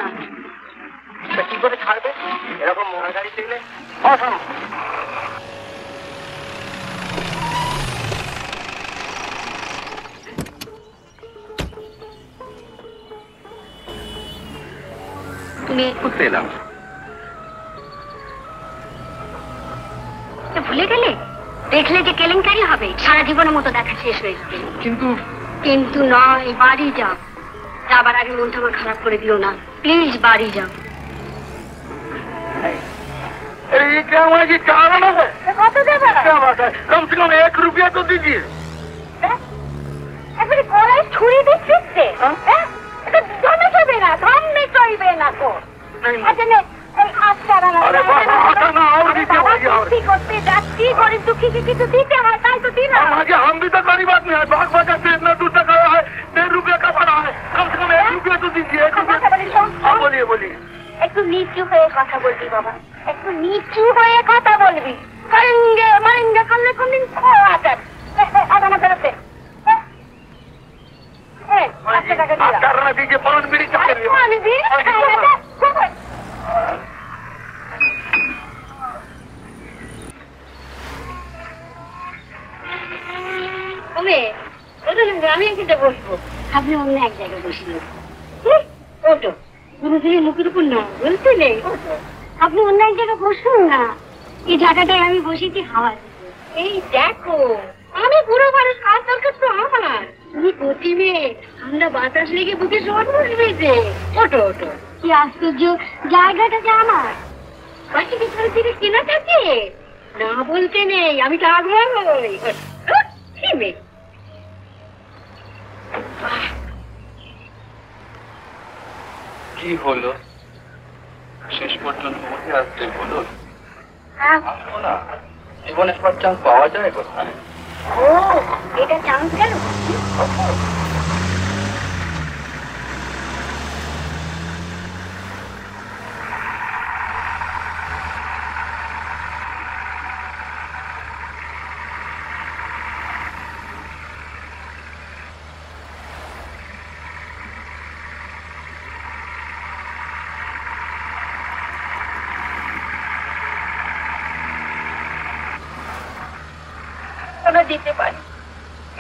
না কি করে ছাড়বে এরকম মহা গাড়ি দেখলে? তুমি করতে এলাম। ভুলে গেলে? দেখলে যে কেলেঙ্কারি হবে, সারা জীবনের মতো দেখা শেষ হয়েছে। কিন্তু নয়, বাড়ি যাও। যাবার আগে মনটা আমার খারাপ করে দিও না, প্লিজ বাড়ি যাও। কত দেবে? কম সে কম 1 रुपया तो दीजिए। একবারে গলায় ছুরি দিচ্ছে। জমে যাবে না, ধর্মে চলবে না তো। আচ্ছা নে, এই করতে যাচ্ছি, গরিব দুঃখীকে কিছু দিতে হয়, তাই তো দিলাম। हम भी तो गरीब आदमी है, बाग बाजार से इतना दूर तक आया है, 1.5 रुपया का पड़ा है, कम से कम 1 रुपया तो दीजिए। बोलिए बोलिए। একটু নিচু হয়ে কথা বলবি বাবা, একটু নিচু হয়ে কথা বলবি। করেঙ্গে মারেঙ্গে করলে কোনদিন খাওয়া যাবে। আদানা ফেরতে दीजिए 5 बीड़ी আমি এখানে বসবো, আপনি অন্য এক জায়গায় বসিলেন। ওটো পুরুষের মুখের উপর না বলতে নেই, আপনি অন্য এক জায়গায় বসুন না। এই জায়গাটায় আমি বসেছি হাওয়া দিতে। এই দেখো, আমি পুরো মানুষ, কাজ দরকার তো আমার। তুমি কচি মেয়ে, ঠান্ডা বাতাস লেগে বুকে শোট বসবে যে। ওটো ওটো, কি আশ্চর্য, জায়গাটা যে আমার। বাকি পিছনে থেকে কেনা থাকে না বলতে নেই, আমি থাকবো। কি মেয়ে কি হলো শেষ পর্যন্ত উঠে আসতে হলো? জীবনে সব চান্স পাওয়া যায় কোথায়? ও এটা চান্স গেল। দিতে পারি,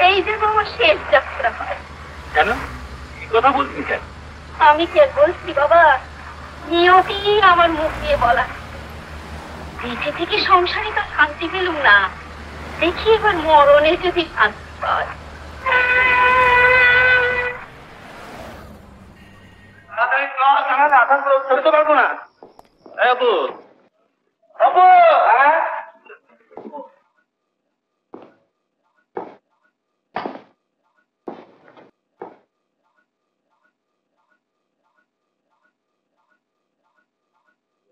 এই যে আমার শেষ যাত্রা হয়। কেন কি কথা বলছি? কেন আমি কে বলছি বাবা, নিয়তি আমার মুখ দিয়ে বলা। বেঁচে থেকে সংসারে তো শান্তি পেলুম না, দেখি এবার মরণে যদি শান্তি পায়। চলতে পারবো না।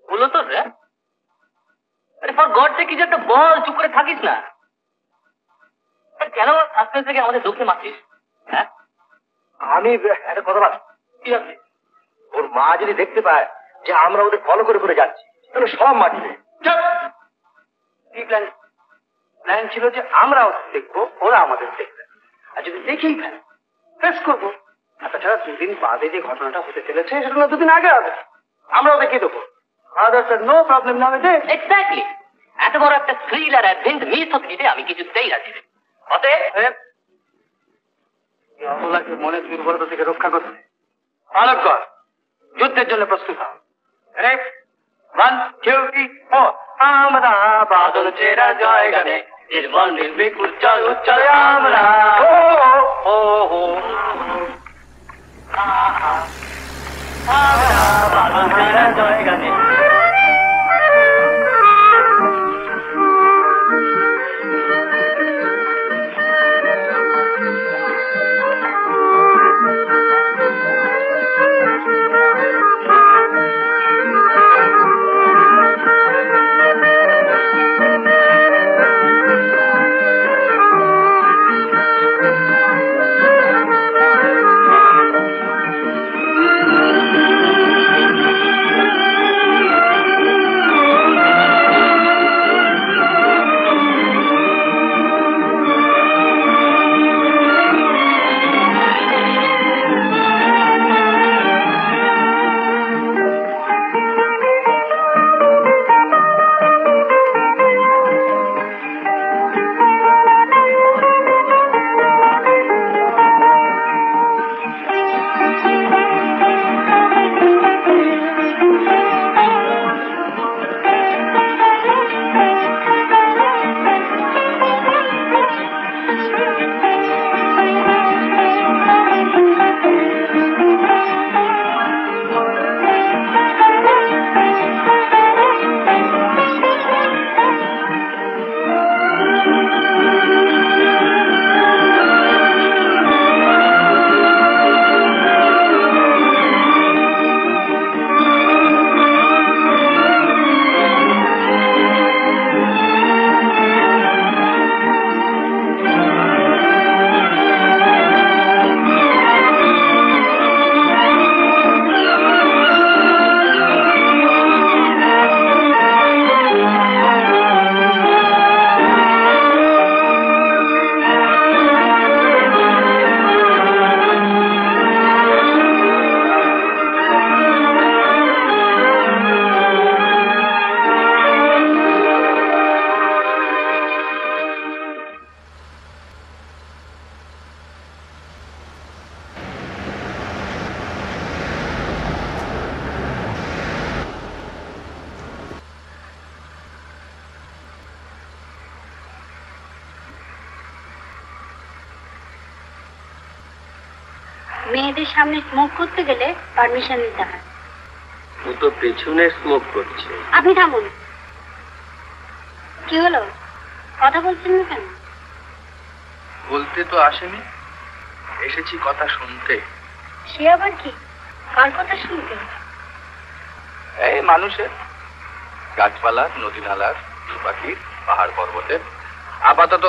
বলো তো রে, কিছু একটা বল, চুপ করে থাকিস না কেন? আজকে থেকে আমাদের দুঃখে মাছিস। হ্যাঁ আমি একটা কথা ভাব, কি আছে ওর মা যদি দেখতে পায় যে আমরা ওদের ফলো করে করে যাচ্ছি, তাহলে সব মাঠবে। প্ল্যান ছিল যে আমরা ওদের দেখবো, ওরা আমাদের দেখবে, আর যদি দেখেই ফেলে ফেস করবো। তাছাড়া 2 দিন বাদে যে ঘটনাটা হতে চলেছে সেটা না 2 দিন আগে হবে, আমরা ওদের কি দেবো। নো প্রবলেম না হবে। এক্স্যাক্টলি, এত বড় একটা থ্রিল আর অ্যাডভেঞ্চ মিস হতে দিতে আমি কিছুতেই রাজি নেই। অতএব মনে দুর্বলতা থেকে রক্ষা করতে পালক কর, যুদ্ধের জন্য প্রস্তুত হও। 1 2 3 4 আমরা বাদল চেরা জয় গানে নির্মল নির্ভীক উচ্চল উচ্চল আমরা বাদল চেরা জয় গানে। মেয়েদের সামনে স্মোক করতে গেলে পারমিশন নিতে হয়। ও তো পেছনে স্মোক করছে। আপনি থামুন। কি হলো, কথা বলছেন না কেন? বলতে তো আসেনি, এসেছি কথা শুনতে। সে আবার কি? কার কথা শুনতে? এই মানুষের, গাছপালা, নদী নালার, পাখির, পাহাড় পর্বতের। আপাতত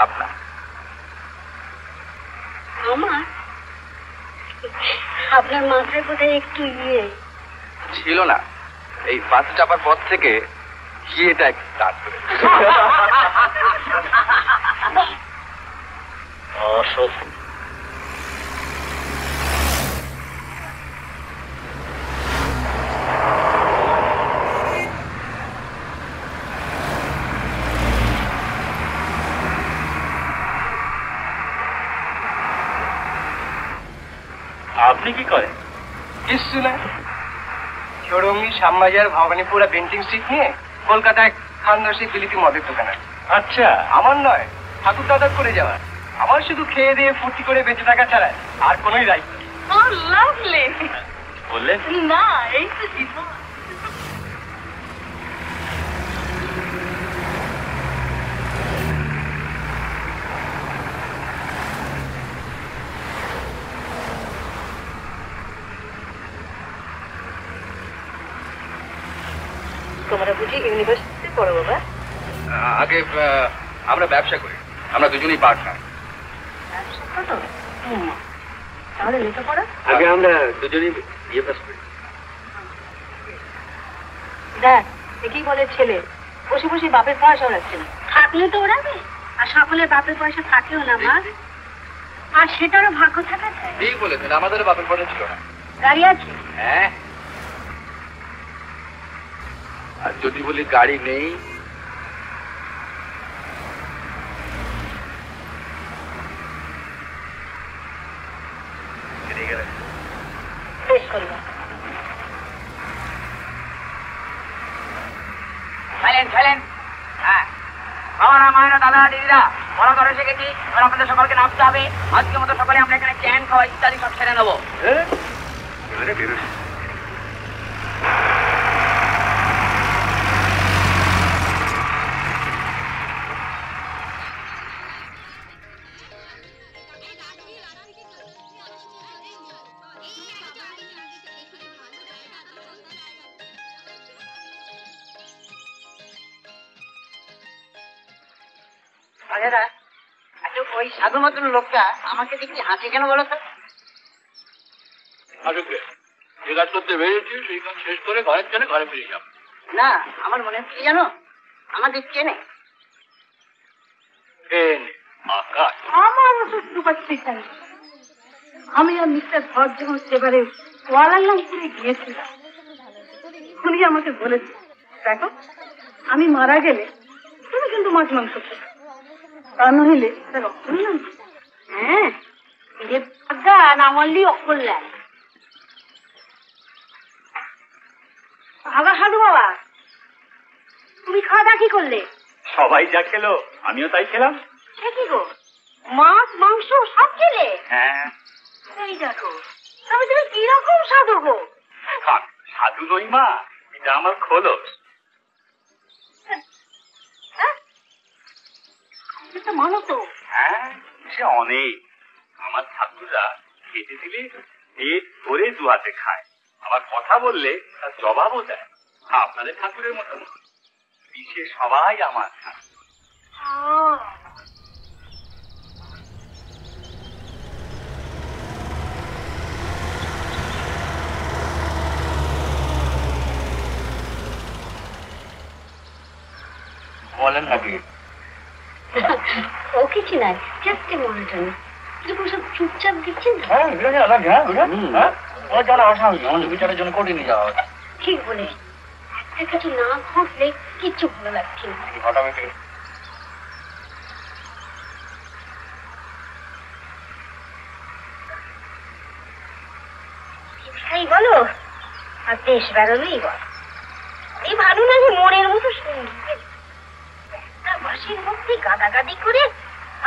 আপনার। আমার? আপনার মাথায় বোধহয় একটু ছিল না, এই বাস চাপার পর থেকে এটা একটু স্টার্ট করে। আপনি কি করেন? কিছু না, চৌরঙ্গি, শ্যামবাজার, ভবানীপুর আর বেন্টিং স্ট্রিট নিয়ে কলকাতায় খানদর্শী বিলিতি মদের দোকান আছে। আচ্ছা, আমার নয়, ঠাকুর দাদা করে যাওয়ার। আমার শুধু খেয়ে দিয়ে ফুর্তি করে বেঁচে থাকা ছাড়া আর কোনোই দায়িত্ব নেই। বললেন না, এই তো জীবন। তোমরা বুঝি ইউনিভার্সিটিতে পড়ো বাবা? আগে আমরা ব্যবসা করি, আমরা দুজনেই পার্টনার। তাহলে লেখাপড়া? আগে আমরা দুজনেই বিয়ে পাস করি। দেখ, একই বলে ছেলে বসে বসে বাপের পয়সা ওড়াচ্ছে না। থাকলে তো ওড়াবে, আর সকলের বাপের পয়সা থাকেও না মা, আর সেটারও ভাগ্য থাকা চাই। ঠিক বলেছেন, আমাদের বাপের পয়সা ছিল না। গাড়ি আছে? হ্যাঁ, আর যদি বলি গাড়ি নেই, বেশ করবো। হ্যাঁ, বাবারা, মায়েরা, দাদা, দিদিরা, বড় ধরে শিখেছি। এবার আপনাদের সকলকে নামতে হবে। আজকের মতো সকালে আমরা এখানে চ্যান খাওয়া ইত্যাদি সব সেরে নেবো। ওই সাধু মতন লোকটা আমাকে দেখি হাসি কেন বলো তো? যে কাজ করতে বেরিয়েছি সেই কাজ শেষ করে ঘরের জন্য ঘরে ফিরে যাব। না, আমার মনে হচ্ছে জানো, আমাদের চেনে। আকাশ, আমার অসুস্থ পাচ্ছি তাই। আমি আর মিস্টার ভর যখন সেবারে ওয়ালাল্লামপুরে গিয়েছিলাম, উনি আমাকে বলেছে, দেখো আমি মারা গেলে তুমি কিন্তু মাছ মাংস খেতে, তা নইলে রক্ত নিলাম। হ্যাঁ, যে ভাগ্যা নামালি অকল্যাণ। বাবা, সাধু বাবা, তুমি খাওয়া দাওয়া কি করলে? সবাই যা খেলো আমিও তাই খেলাম। সে কি গো, মাছ মাংস সব খেলে? হ্যাঁ, এই দেখো, তবে তুমি কিরকম সাধু গো? সাধু নই মা, এটা আমার খোলস। মানো তো? হ্যাঁ, সে অনেক। আমার ঠাকুররা খেতে দিলে পেট ভরে দু হাতে খায়, আবার কথা বললে তার জবাবও দেয়। আপনাদের ঠাকুরের মতো পিছিয়ে সবাই আমার ঠাকুর। বলেন নাকি? ও কিছু নাই, জাস্ট মনোটন। এরকম সব চুপচাপ দিচ্ছেন। হ্যাঁ, আমাদের বিচারের জন্য কোর্টে নিয়ে যাওয়া হয়। ঠিক বলে, একটা কিছু না ঘটলে কিচ্ছু ভালো লাগছে না। ঘটাবে কি? এই বলো, আর দেশ বেরোলেই বল। এই ভালো না যে মনের মতো সঙ্গীত বাসির মধ্যে গাদাগাদি করে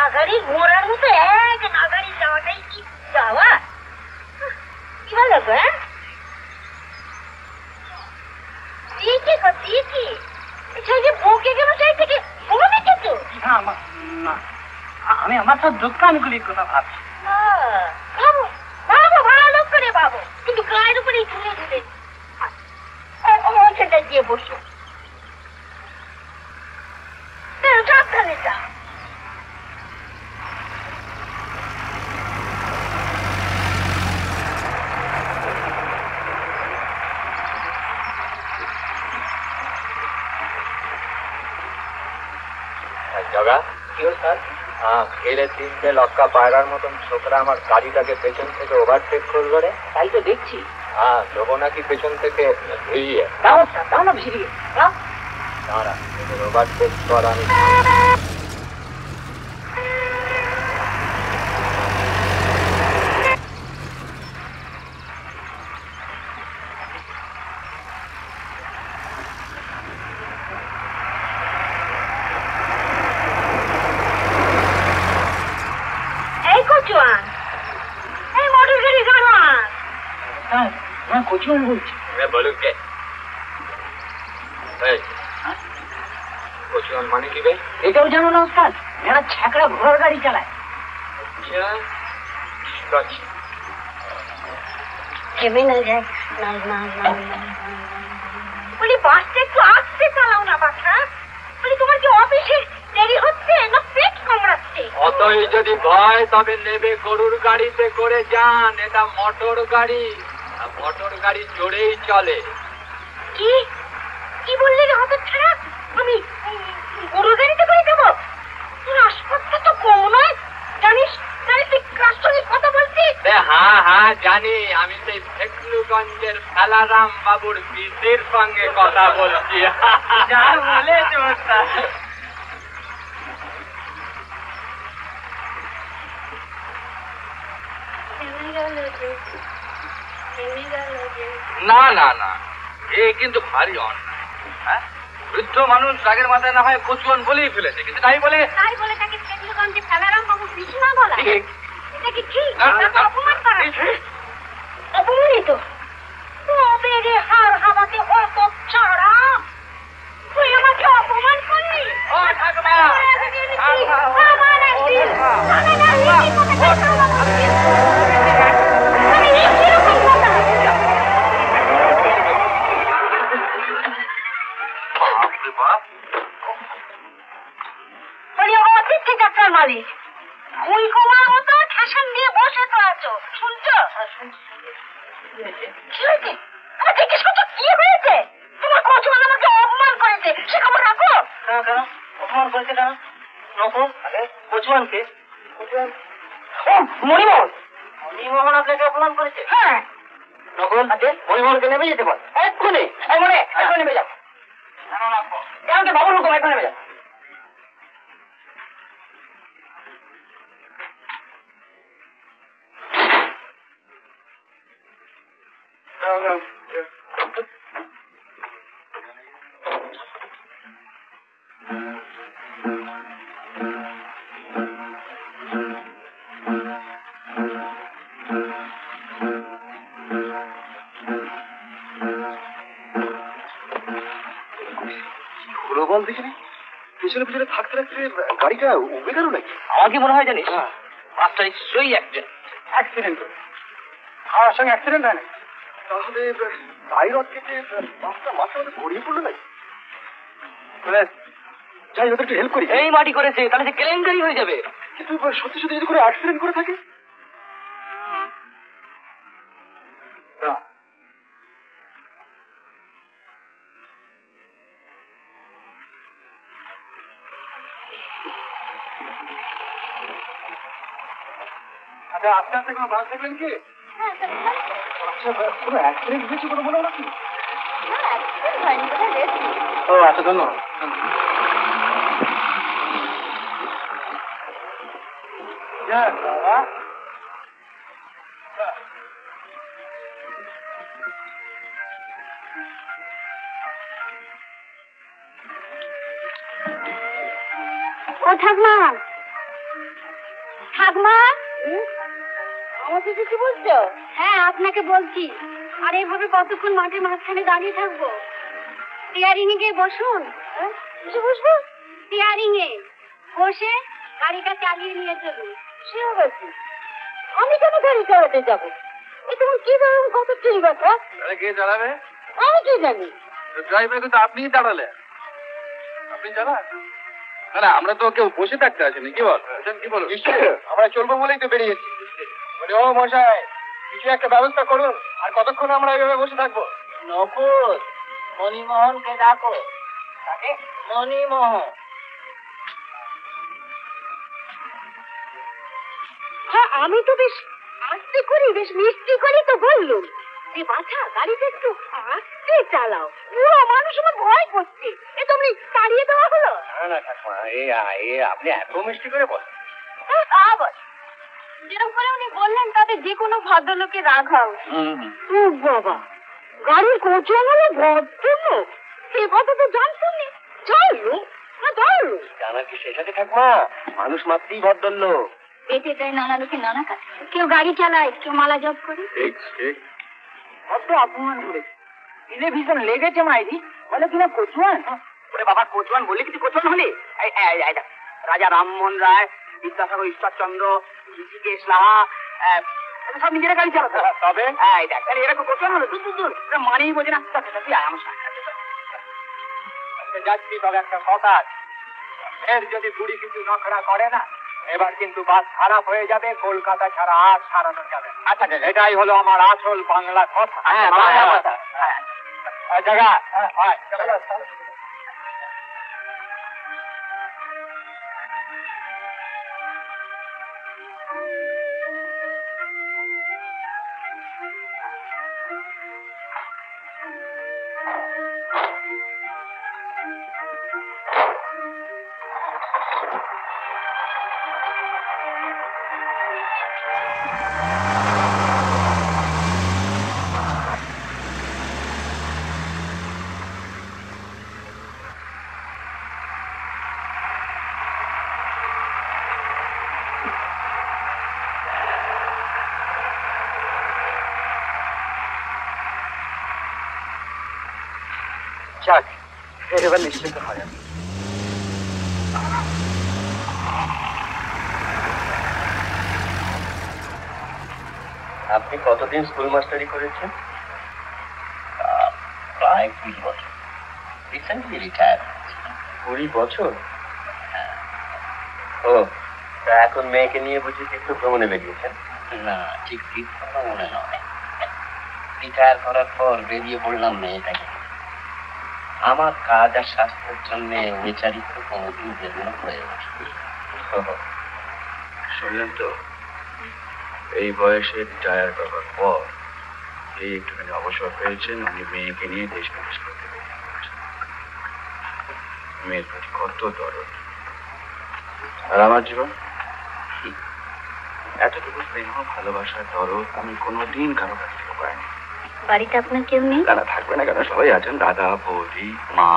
আগাড়ি ঘোড়ার মতো এক নাগাড়ি যাওয়াটাই কি যাওয়া? কি ভালো গো, হ্যাঁ? দিয়েছি গো, দিয়েছি। সেই যে বউকে গেল সেই থেকে বউ দেখেছো? না, আমি আমার সব দোকানগুলির কথা ভাবছি। ভাবো ভাবো, ভালো করে ভাবো, কিন্তু গায়ের উপরেই ধুলে ধুলে ওইখানটায় গিয়ে বসো। সাবধানে যাও। জগা কি স্যার? খেলে 3টে লক্কা পায়রার মতন ছোকরা আমার গাড়িটাকে পেছন থেকে ওভারটেক করলো রে। তাই তো দেখছি। দেবো নাকি পেছন থেকে ধুইয়ে? দাও না বেশি দিয়ে দাও। দাঁড়া, ওভারটেক কর আমি। এই কচুয়ান, এই মোটর গাড়ি জানোয়ার। হ্যাঁ, কচুয়ান বলছি। বলুক কে? কচুয়ান মানে কি বে? এটাও জানো না ওস্তাদ? এরা ছ্যাকড়া ঘোড়ার গাড়ি চালায়। কেমন না যায়, না না না বলি বাসটা একটু আস্তে চালাও না বাসা। বলি তোমার কি অফিসে দেরি হচ্ছে না পেট কামড়াচ্ছে? অতই যদি ভয় তবে নেবে গরুর গাড়িতে করে যান, এটা মোটর গাড়ি। মোটর গাড়ি জোরেই চলে। কি কি বললি রে হঠাৎ ছাড়া? আমি গরুর গাড়িতে করে দেবো? তোর আসপত্তা তো কম নয়, জানিস? জানিস তুই কার সঙ্গে কথা বলছিস? হ্যাঁ জানি, আমি সেই ফেকলুগঞ্জের ফেলারাম বাবুর বিসির সঙ্গে কথা বলছি। যা বলেছ ওস্তাদ। না না না, এ কিন্তু ভারী অন্যায়। হ্যাঁ, বৃদ্ধ মানুষ রাগের মাথায় না হয় কচুয়ান বলেই ফেলেছে, কিন্তু তাই বলে তাকে ফেকলুগঞ্জে ফেলারাম বাবু বিষ্ণা বলা? ঠিক। এটা কি ঠিক? তাকে অপমান করা? অপমানিত তবে রে হার হাওয়াতে অত ছাড়া তুই আমাকে অপমান করলি? ও ঠাকুমা, আমার একদিন অতিথি যাত্রার মালিক ভুই কমার মতো ঠেসান দিয়ে বসে তো আছো, শুনছো? কি হয়েছে? জিজ্ঞেস করছো কি হয়েছে? তোমার কচুয়ান আমাকে অপমান করেছে, সে খবর রাখো। কেন অপমান করেছে কেন? নকল কচুয়ানকে? ও মণিমোহন, মণিমোহন আপনাকে অপমান করেছে? হ্যাঁ, নকল আছে, মণিমোহনকে নেমে যেতে বল এক্ষুনি। এই মনে এখন নেমে যাও। কেন তো বাবুর হুকুম, এখন নেমে যাও। বল দেখিনি, পেছনে পেছনে থাকতে থাকতে গাড়িটা উবে গেল নাকি? আমার কি মনে হয় জানিস, বাসটা নিশ্চয়ই অ্যাক্সিডেন্ট আমার সঙ্গে অ্যাক্সিডেন্ট হয় না? তাহলে টাই রড কেটে বাসটা মাথার মধ্যে গড়িয়ে পড়লো নাকি? যাই ওদের একটু হেল্প করি। এই মাটি করেছে, তাহলে সে কেলেঙ্কারি হয়ে যাবে। কিন্তু সত্যি সত্যি যদি করে অ্যাক্সিডেন্ট করে থাকে? না, আচ্ছা আস্তে আস্তে কোনো বাস দেখলেন কি? আচ্ছা কোনো অ্যাক্সিডেন্ট হয়েছে কোনো মনে হলো কি? ও আচ্ছা, ধন্যবাদ। বাবা ও ঠাকমা, ঠাকমা, ও আমাকে কিছু বলছো? হ্যাঁ, আপনাকে বলছি। আর এইভাবে কতক্ষণ মাঠের মাঝখানে দাঁড়িয়ে থাকবো? স্টিয়ারিং এ গিয়ে বসুন। বসে বসবো? স্টিয়ারিং এ বসে গাড়িটা চালিয়ে নিয়ে চলুন। সে হবে? আমি কেন গাড়ি চালাতে যাবো? এ তুমি কি ধরুন কত ঠিক কথা? কে চালাবে? আমি কি জানি? ড্রাইভার কিন্তু আপনিই দাঁড়ালেন। আপনি চালান না, আমরা তো কেউ বসে থাকতে আসেনি। কি বল কি বল? আমরা চলবো বলেই তো বেরিয়েছি। বলে ও মশাই, কিছু একটা ব্যবস্থা করুন। আর কতক্ষণ আমরা এইভাবে বসে থাকবো? নকুল, মণিমোহনকে ডাকো। তাকে মণিমোহন। হ্যাঁ, আমি তো বেশ আস্তে করি, বেশ মিষ্টি করি তো বললুম যে বাছা গাড়িটা একটু আস্তে চালাও। পুরো মানুষ আমার ভয় করছে। এ তো আমি তাড়িয়ে দেওয়া হলো। না না ঠাকুমা, আপনি এত মিষ্টি করে বলেন। আবার যেরকম করে উনি বললেন তাতে যে কোনো ভদ্রলোকের রাগ হওয়া উচিত। ও বাবা, গাড়ির কোচে হলে ভদ্রলোক, সে কথা তো জানতাম না। চললো না চললো জানা কি শেখাতে ঠাকুমা, মানুষ মাত্রই ভদ্রলোক। পেটে দেয় নানা লোকে নানা কাজ। কেউ গাড়ি চালায়, কেউ মালা জপ করে। ঠিক ঠিক। কত অপমান করেছে। দিলে ভীষণ লেগেছে মাইরি। বলে কিনা কচুয়ান। ওরে বাবা, কচুয়ান বললি কিছু কচুয়ান হলে? রাজা রামমোহন রায়, বিদ্যাসাগর ঈশ্বরচন্দ্র, ঋষিকেশ লাহা, সব নিজেরা গাড়ি চালাতো। তবে এরকম কচুয়ান হলো? দূর দূর দূর, মানেই বোঝে না। তুই আয় আমার সাথে। যাচ্ছি, তবে একটা কথা আছে। এর যদি বুড়ি কিছু নখরা করে না, এবার কিন্তু বাস খারাপ হয়ে যাবে। কলকাতা ছাড়া আর সারানো যাবে। আচ্ছা, এটাই হলো আমার আসল বাংলা কথা। হ্যাঁ, বাংলা কথা। জায়গা যাক, এবার নিশ্চিন্ত হয়। আপনি কতদিন স্কুল মাস্টারি করেছেন? প্রায় 20 বছর। Recently retire. 20 বছর? ও, তা এখন মেয়েকে নিয়ে বুঝি তীর্থ ভ্রমণে বেরিয়েছেন? না, ঠিক তীর্থ মনে নয়। রিটায়ার করার পর বেরিয়ে পড়লাম মেয়েটাকে। আমার কাজ আর স্বাস্থ্যের জন্য বিচারিত কোনোদিন বেরোনো হয়ে ওঠে। শুনলেন তো, এই বয়সে রিটায়ার করার পর এই একটুখানি অবসর পেয়েছেন, উনি মেয়েকে নিয়ে দেশ বিদেশ করতে পেরেছেন। মেয়ের প্রতি কত দরদ। আর আমার জীবন এতটুকু স্নেহ, ভালোবাসার দরদ আমি কোনোদিন কারো কাছ থেকে পাইনি। বাড়িতে আপনার কেউ নেই? না, থাকবে না কেন? সবাই আছেন। দাদা, বৌদি, মা,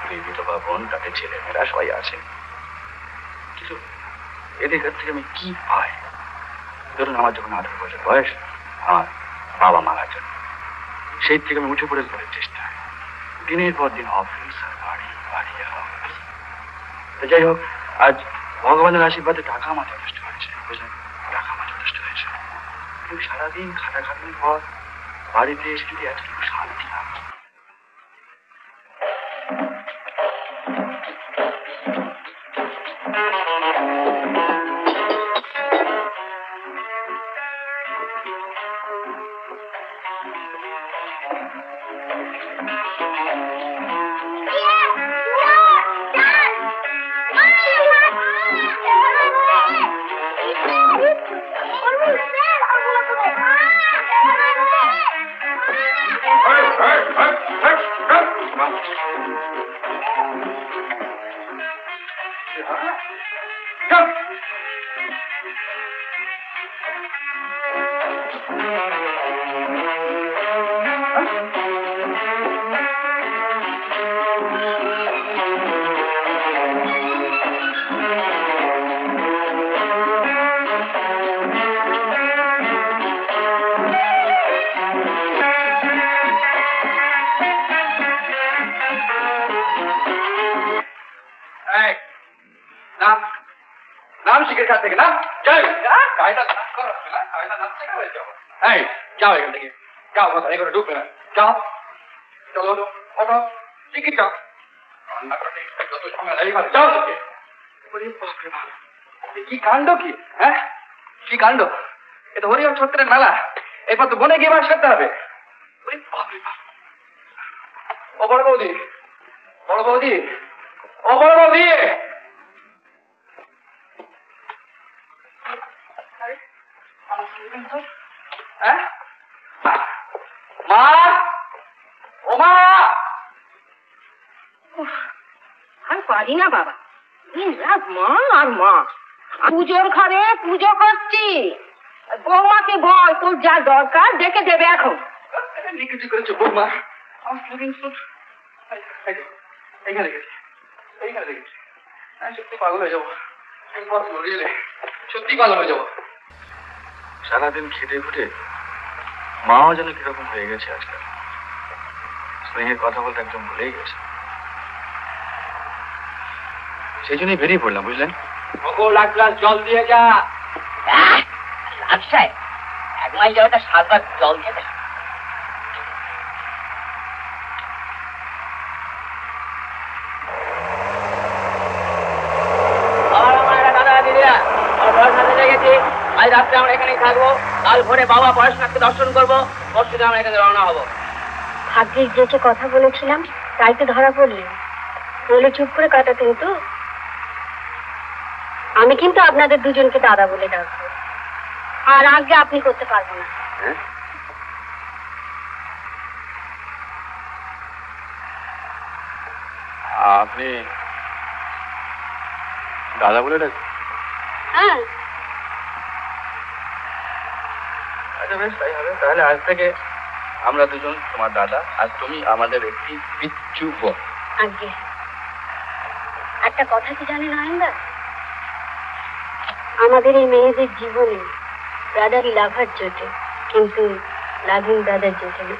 বিধবা বোন, তাদের ছেলেমেয়েরা সবাই আছেন। কিন্তু এদের কাছ থেকে আমি কি পাই? ধরুন, আমার যখন 18 বছর বয়স, আমার বাবা মারা যান। সেই থেকে আমি উঠে পড়ে ঘরের চেষ্টায় দিনের পর দিন অফিস আর বাড়ি, বাড়ি আর অফিস। যাই হোক, আজ ভগবানের আশীর্বাদে টাকা আমার যথেষ্ট হয়েছে, বুঝলেন? টাকা আমার যথেষ্ট হয়েছে। কিন্তু সারাদিন খাটাখাটির পর বাড়িতে এসে যদি এতটুকু শান্তি না নাম নাম শিখে খান থেকে নাম যাই গাড়িটা নাম করো না গাড়িটা নাম থেকে হয়ে যাবো এই যাও এখান থেকে যাও কথা এখানে ঢুকবে না যাও চলো ওঠো টিকিট যাও যত সময় লাগে যাও বাপরে বাপ কি কাণ্ড কি হ্যাঁ কি কাণ্ড এ তো হরিহর ছত্রের মেলা এরপর তো বনে গিয়ে বাস করতে হবে বাপরে বাপ ও বড় বৌদি বড় বৌদি ও বড় বৌদি মা ও মা আর পারি না বাবা দিনরাত মা আর মা পুজোর ঘরে পুজো করছি বৌমাকে বল তোর যা দরকার ডেকে দেবে এখন লিখেছি করেছো বৌমা আমার স্লিপিং স্যুট এইখানে রেখেছি এইখানে রেখেছি আমি সত্যি পাগল হয়ে যাবো সত্যি পাগল হয়ে যাবো সারাদিন খেটে খুটে মাও যেন কিরকম হয়ে গেছে আজকাল স্নেহের কথা বলতে একদম ভুলেই গেছে সেই জন্যই বেরিয়ে পড়লাম বুঝলেন এক গ্লাস জল দিয়ে যা আচ্ছা 1 মাইল যাওয়াটা 7 বার জল দিয়ে দেয় দাদা দিদিরা আমার পড়াশোনাতে লেগেছি আজ রাত্রে আমরা এখানেই থাকবো কাল ভোরে বাবা পড়াশোনাকে দর্শন করবো পরশু আমরা এখানে রওনা হবো ভাগ্যিস যেটা কথা বলেছিলাম তাই তো ধরা পড়লেন বলে চুপ করে কাটাতেন তো আমি কিন্তু আপনাদের দুজনকে দাদা বলে ডাকবো আর আগে আপনি করতে পারবো না আপনি দাদা বলে ডাক হ্যাঁ আচ্ছা বেশ তাই হবে তাহলে আজ থেকে আমরা দুজন তোমার দাদা আর তুমি আমাদের একটি পিচ্চু বোন আগে একটা কথা কি জানেন আনন্দা আমাদের এই মেয়েদের জীবনে দাদারই লাভার জোটে কিন্তু লাভিং দাদার জোটে না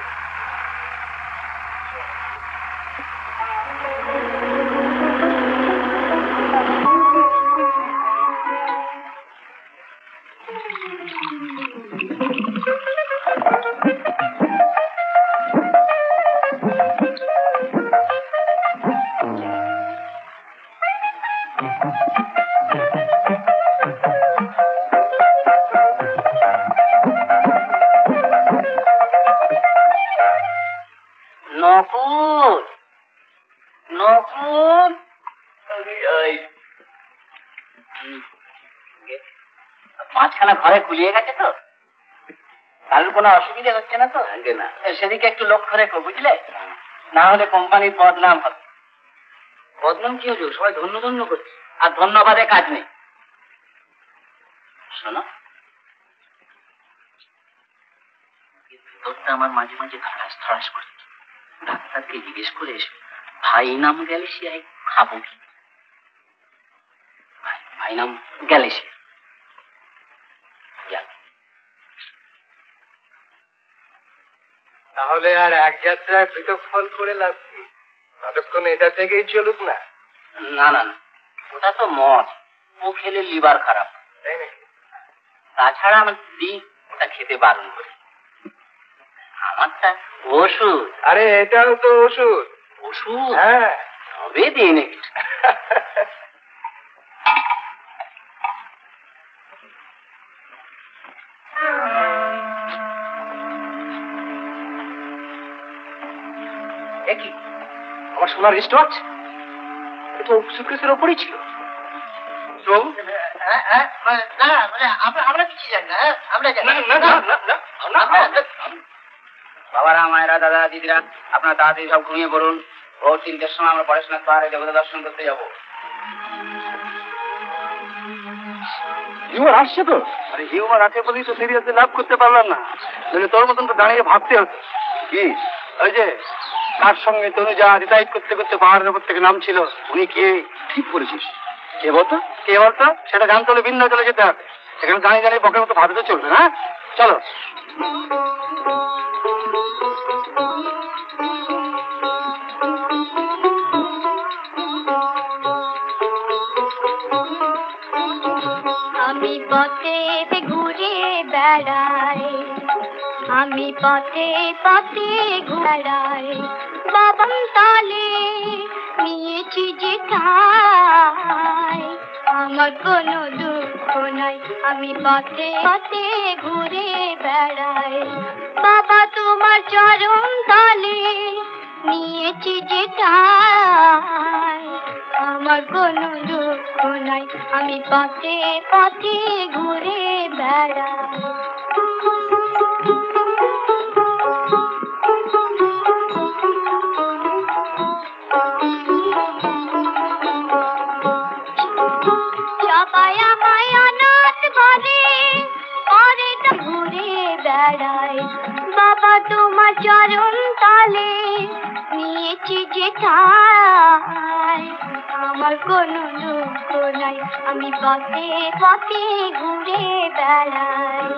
মাঝখানে ঘরে গুলিয়ে গেছে তো কারোর কোনো অসুবিধা হচ্ছে না তো না সেদিকে একটু লক্ষ্য রেখো বুঝলে না হলে কোম্পানির বদনাম হবে বদনাম কি হলো সবাই ধন্য ধন্য করছে আর ধন্যবাদে কাজ নেই শোনো ভিতরটা আমার মাঝে মাঝে ধরাস ধরাস করছে ডাক্তারকে জিজ্ঞেস করে এসো ভাই নাম গ্যালেশিয়ায় খাবো কি ভাই নাম গ্যালেশিয়া তাহলে আর এক যাত্রায় পৃথক ফল করে লাভ কি ততক্ষণ এটা থেকেই চলুক না না না না ওটা তো মদ ও খেলে লিভার খারাপ তাই নাকি তাছাড়া আমার দিই ওটা খেতে বারণ করি আমারটা ওষুধ আরে এটাও তো ওষুধ ওষুধ হ্যাঁ তবে দিন কি আমার সোনার রিস্টওয়াচ এটা সুটকেসের ওপরই ছিল আমরা কিছু জানি না আমরা বাবারা মায়েরা দাদা দিদিরা আপনার তাড়াতাড়ি সব ঘুমিয়ে পড়ুন ভোর 3টের সময় আমরা পড়াশোনার পাহাড়ে দেবতা দর্শন করতে যাবো হিউমার আসছে তো আরে হিউমার আছে বলেই তো সিরিয়াসলি লাভ করতে পারলাম না তোর মতন তো দাঁড়িয়ে ভাবতে হচ্ছে কি ওই যে তার সঙ্গে তনুজা ডিসাইড করতে করতে পাহাড়ের উপর থেকে নামছিল উনি কে ঠিক করেছিস কে বলতো সেটা জানতে হলে বিন্দা চলে যেতে হবে সেখানে দাঁড়িয়ে দাঁড়িয়ে বকের মতো ভাবতে চলবে না চলো আমি পথে ঘুরে বেড়াই, আমি পথে পথে ঘুরাই, বাবাম তালে নিয়েছি যে ঠাই, আমার কোনো দুঃখ নাই, আমি পথে পথে ঘুরে বেড়াই, বাবা তোমার চরণ তালে নিয়েছি যে ঠাই, আমার কোনো দুঃখ নাই, আমি পথে পথে ঘুরে বেড়াই। সবাই আমায় অনাথ বলে, পরে তো ঘুরে বেড়াই, বাবা তোমার চরণ তলে নিয়েছি যে ঠাই, আমার কোনো দুঃখ নাই, আমি পথে পথে ঘুরে বেড়াই।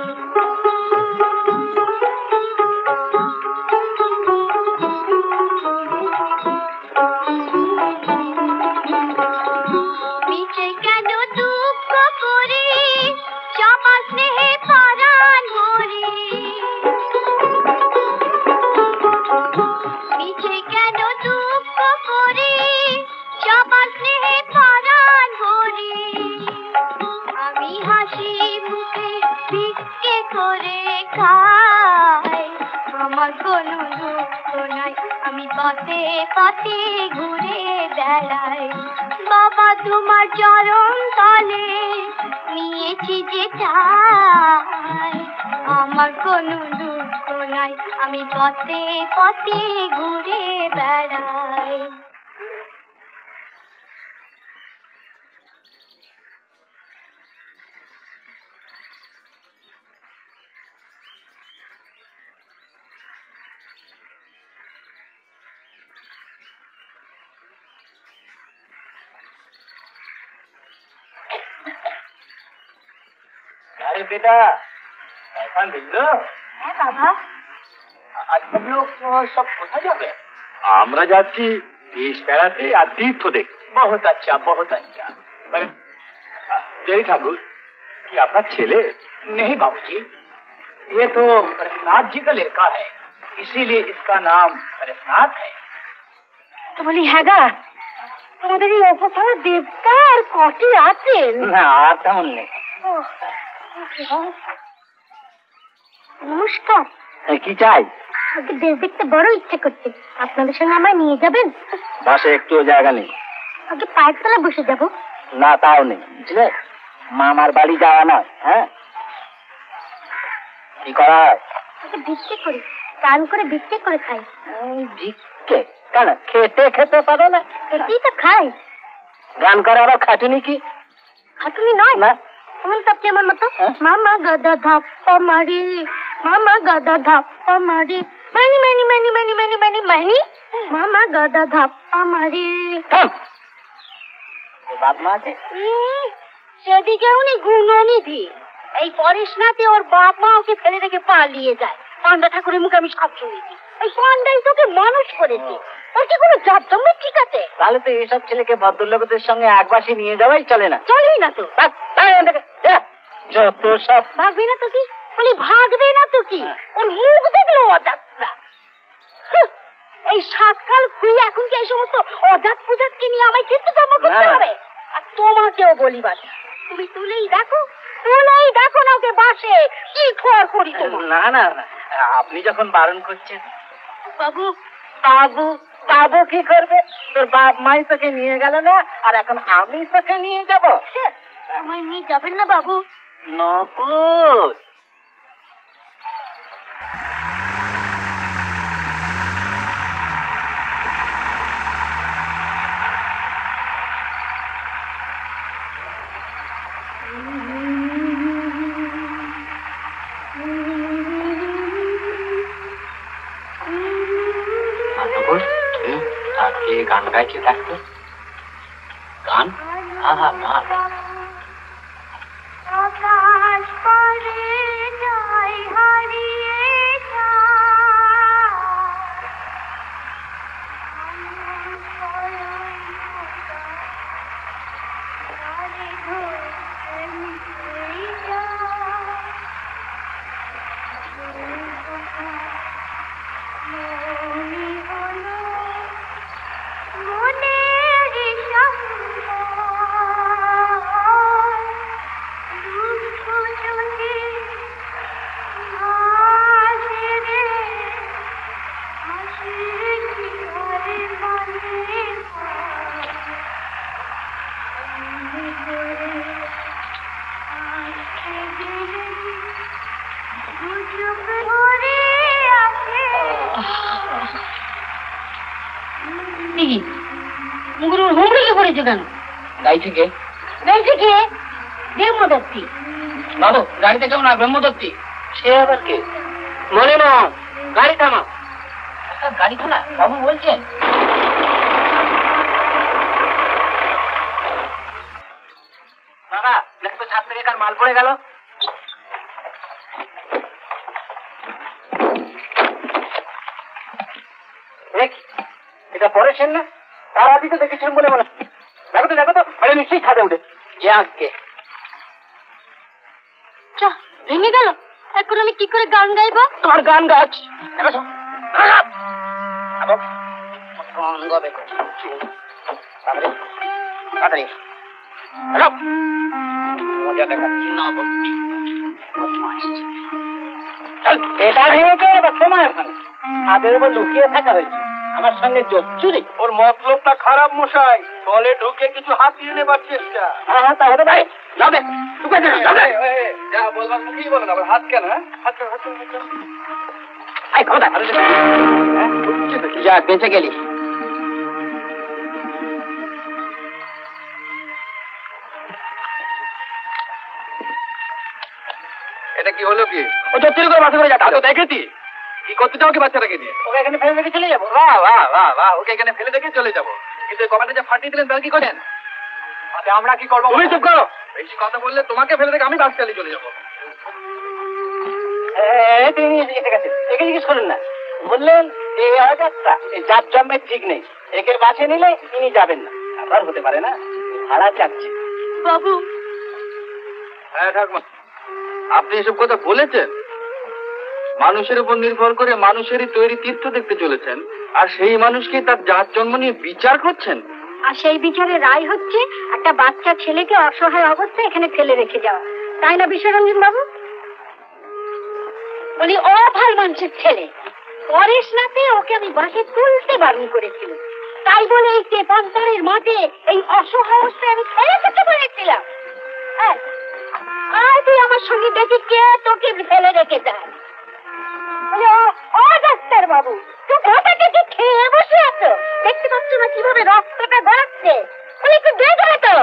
মিছে কেন দুঃখ করে, সবার স্নেহে পরাণ ভরে, মিছে কেন দুঃখ করে, সবার স্নেহে পরাণ ভরে, আমি হাসি মুখে ভিক্ষে করে খাই, আমার কোনো দুঃখ নাই, আমি পথে পথে ঘুরে বেড়াই, বাবা তোমার চরণ তলে নিয়েছি যে ঠাই, আমার কোনো দুঃখ নাই, আমি পথে পথে ঘুরে বেড়াই। अरे बेटा ऐसा मिल लो। হ্যাঁ বাবা, आज सब लोग सब কোথায় যাবে? আমরা যাচ্ছি দেশ বেড়াতে আর তীর্থ দেখতে। बहुत अच्छा बहुत अच्छा। जय ठाकुर, कि आपका ছেলে? नहीं बाबूजी, ये तो परेशनाथ जी का लड़का है, इसीलिए इसका नाम परेशनाथ है। তো বলি হ্যাঁ গা, তোমাদের এই অপসর দেবতা আর কটি আছেন? না আর তেমন নেই। নমস্কার, কি চাই? আগে দেশ দেখতে বড় ইচ্ছে করছে, আপনাদের সঙ্গে আমায় নিয়ে যাবেন? বাসে একটু জায়গা নেই। আগে পায়ের তলা বসে যাব। না তাও নেই, বুঝলে, মামার বাড়ি যাওয়া নয়। হ্যাঁ, কি করা? আগে ভিক্ষে করি, গান করে ভিক্ষে করে খাই। ভিক্ষে কেন? খেতে খেতে পারো না? এটাই তো খাই। গান করা আবার খাটুনি কি? খাটুনি নয় না, এমন সবচেয়ে আমার মতো মামা গাদা ধাপ্পা মারি, মামা গাদা ধাপ্পা মারি, মানি মানি মানি মানি মানি মানি মানি, মামা গাদা ধাপ্পা মারি। বাপ মা আছে? সেদিকে উনি গুণনিধি, এই পরেশনাথে ওর বাপ মা ওকে ফেলে রেখে পালিয়ে যায়। পান্ডা ঠাকুরের মুখে আমি সব শুনেছি, ওই পান্ডাই তোকে মানুষ করেছে, ওর কি কোনো জাত জন্ম ঠিক আছে? তাহলে তো এইসব ছেলেকে ভদ্রলোকদের সঙ্গে একবাসে নিয়ে যাওয়াই চলে না। চলেই না তো। যত সব। ভাগবে না তো কি? বলি ভাগবে না তো কি? ওর মুখ দেখলো অজাতরা। এই সাতকাল খুঁড়ি এখন কি এই সমস্ত অজাত পূজাতকে নিয়ে আমায় কিন্তু জন্ম করতে হবে? আর তোমাকেও বলিবার, তুমি তুলেই দেখো না ওকে বাসে কি খোয়ার করি তোমার। না না না, আপনি যখন বারণ করছেন। বাবু বাবু বাবু কি করবে? তোর বাপ মাই তোকে নিয়ে গেল না, আর এখন আমি তোকে নিয়ে যাব? আমায় নিয়ে যাবেন না বাবু? নকুল, গান গাইছে থাকতো। গান? হ্যাঁ হ্যাঁ গান। আকাশ পারে যাই হারিয়ে যায় মুগুরুর হুমড়িকে পড়েছে কেন? গাড়ি থেকে ব্রহ্মদত্তি। বাবু গাড়িতে কেউ না, ব্রহ্মদত্তি। সে আবার কে? মনে না, গাড়ি থামা। গাড়ি থামা বাবু বলছেন? দাদা দেখ তো ছাদ থেকে কার মাল পড়ে গেল। এটা পরেছেন না? তার আগে তো দেখেছিলাম বলে মনে হয়। দেখো তো আরে নিশ্চয়ই ছাদে উঠে যে আজকে ভেঙে গেল। এখন আমি কি করে গান গাইবো? তোমার গান গাছ মজা দেখাচ্ছি না। এটা ভেঙেছে এবার সময় ওখানে ছাদের উপর লুকিয়ে থাকা হয়েছে আমার সঙ্গে চুরি। ওর মতলবটা খারাপ মশাই, দলে ঢুকে কিছু হাতিয়ে নেবার চেষ্টা। হ্যাঁ তাহলে ভাই যাবে যা বলবার মুখেই বলো না, হাত কেন? হাত যা বেঁচে গেলি। এটা কি হলো কি? ও তো চুরি করে বাসা করে যাচ্ছে। দেখেছি কি করতে চাও কি বাচ্চাটাকে নিয়ে? ওকে এখানে ফেলে রেখে চলে যাবো? বাহ বাহ বাহ বাহ, ওকে এখানে ফেলে রেখে চলে যাবো। কিন্তু কমাতে যা ফাটিয়ে দিলেন তাহলে কি করেন? আচ্ছা আমরা কি করবো? তুমি চুপ করো, বেশি কথা বললে তোমাকে ফেলে রেখে আমি বাস চালিয়ে চলে যাবো। একে জিজ্ঞেস করেন না, বললেন এই অযাত্রা যার জন্মের ঠিক নেই, একে বাসে নিলে তিনি যাবেন না। আবার হতে পারে না ভাড়া চাচ্ছে। বাবু হ্যাঁ ঠাকুমা, আপনি এসব কথা বলেছেন? মানুষের উপর নির্ভর করে মানুষেরই তৈরি তীর্থ দেখতে চলেছেন, আর সেই মানুষকে তার জাত জন্ম নিয়ে বিচার করছেন। আর সেই বিচারে রায় হচ্ছে একটা বাচ্চা ছেলেকে অসহায় অবস্থায় এখানে ফেলে রেখে যাওয়া, তাই না বিশ্বরঞ্জন বাবু? উনি অভাল মানুষের ছেলে, পরেশ নাতে ওকে আমি বাসে তুলতে বারণ করেছিল, তাই বলে এই তেপান্তরের মাঠে এই অসহায় অবস্থায় আমি ফেলে যেতে বলেছিলাম। আর তুই আমার সঙ্গে দেখি কে তোকে ফেলে রেখে যায়? ডাক্তার বাবু, তুই ওটাকে কি খেয়ে বসে আছো? দেখতে পাচ্ছ না কিভাবে রক্তটা গড়াচ্ছে? একটু দেখো তো।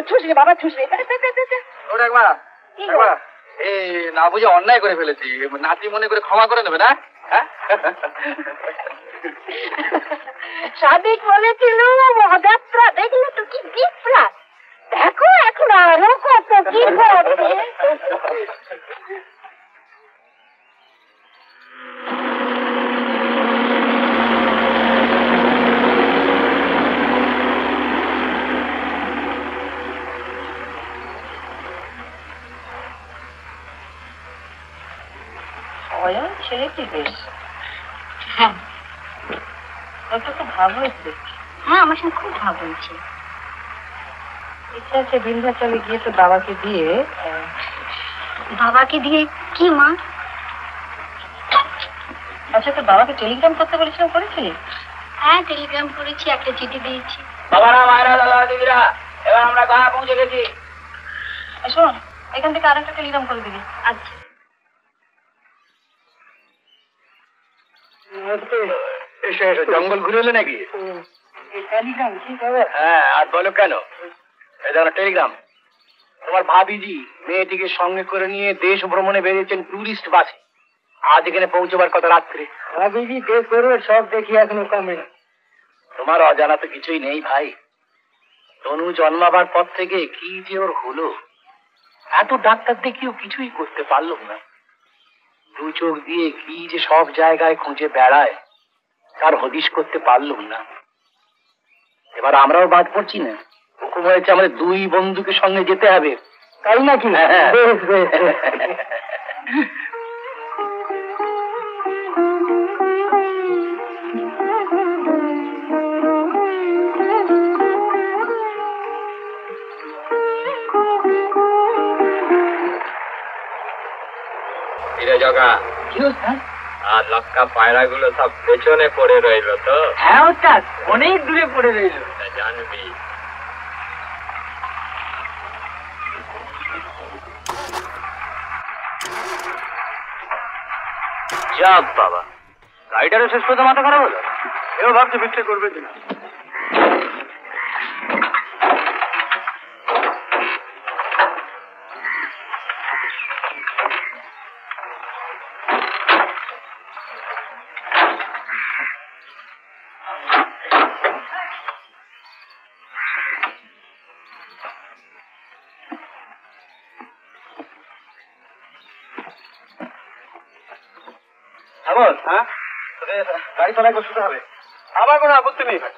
ছুসরে বাবা ছুসরে। এই না বুঝে অন্যায় করে ফেলেছি, নাতি মনে করে ক্ষমা করে নেবে না? সাদিক বলেছিল যাত্রা দেখলে তো কি বিপ্রাট, দেখো এখন আরো কত কি ঘটছে। ছেলেটি বেশ, হ্যাঁ কত তো ভাব হয়েছে। হ্যাঁ আমার সঙ্গে খুব ভাব হয়েছে। ইচ্ছা আছে বিন্ধ্যাচলে গিয়ে তো বাবাকে দিয়ে। বাবাকে দিয়ে কি মা? আচ্ছা তোর বাবাকে টেলিগ্রাম করতে বলেছিলাম, করেছিলি? হ্যাঁ টেলিগ্রাম করেছি, একটা চিঠি দিয়েছি। বাবারা মায়েরা দাদা দিদিরা, এবার আমরা গাঁ পৌঁছে গেছি। শোন, এখান থেকে আরেকটা টেলিগ্রাম করে দিবি। আচ্ছা এসে এসে জঙ্গল ঘুরে এলে নাকি? টেলিগ্রাম কি হবে? হ্যাঁ, আর বলো কেন? এই দেখো টেলিগ্রাম। তোমার ভাবিজি মেয়েটিকে সঙ্গে করে নিয়ে দেশ ভ্রমণে বেরিয়েছেন টুরিস্ট বাসে। আজ এখানে পৌঁছবার কথা রাত্রে। ভাবিজি দেশ করবে সব দেখি এখনো কমে। তোমার অজানা তো কিছুই নেই ভাই। তনু জন্মাবার পর থেকে কি যে ওর হলো, এত ডাক্তার দেখিও কিছুই করতে পারলাম না। দু চোখ দিয়ে কি যে সব জায়গায় খুঁজে বেড়ায়, তার হদিশ করতে পারলাম না। এবার আমরাও বাদ পড়ছি না, হুকুম হয়েছে আমাদের দুই বন্ধুকে সঙ্গে যেতে হবে। তাই নাকি? হ্যাঁ। বেশ বেশ। জগা আর লক্কা পায়রা গুলো সব পেছনে পড়ে রইল তো। হ্যাঁ ওস্তাদ, অনেক দূরে পড়ে রইল। যা জানবি। যাক বাবা, গাড়িটারও শেষ পর্যন্ত মাথা খারাপ হলো। এও ভাবছে বিক্রি করবে কিনা। হ্যাঁ, গাড়ি চালাই বসতে হবে। আমার কোনো আপত্তি নেই ভাই,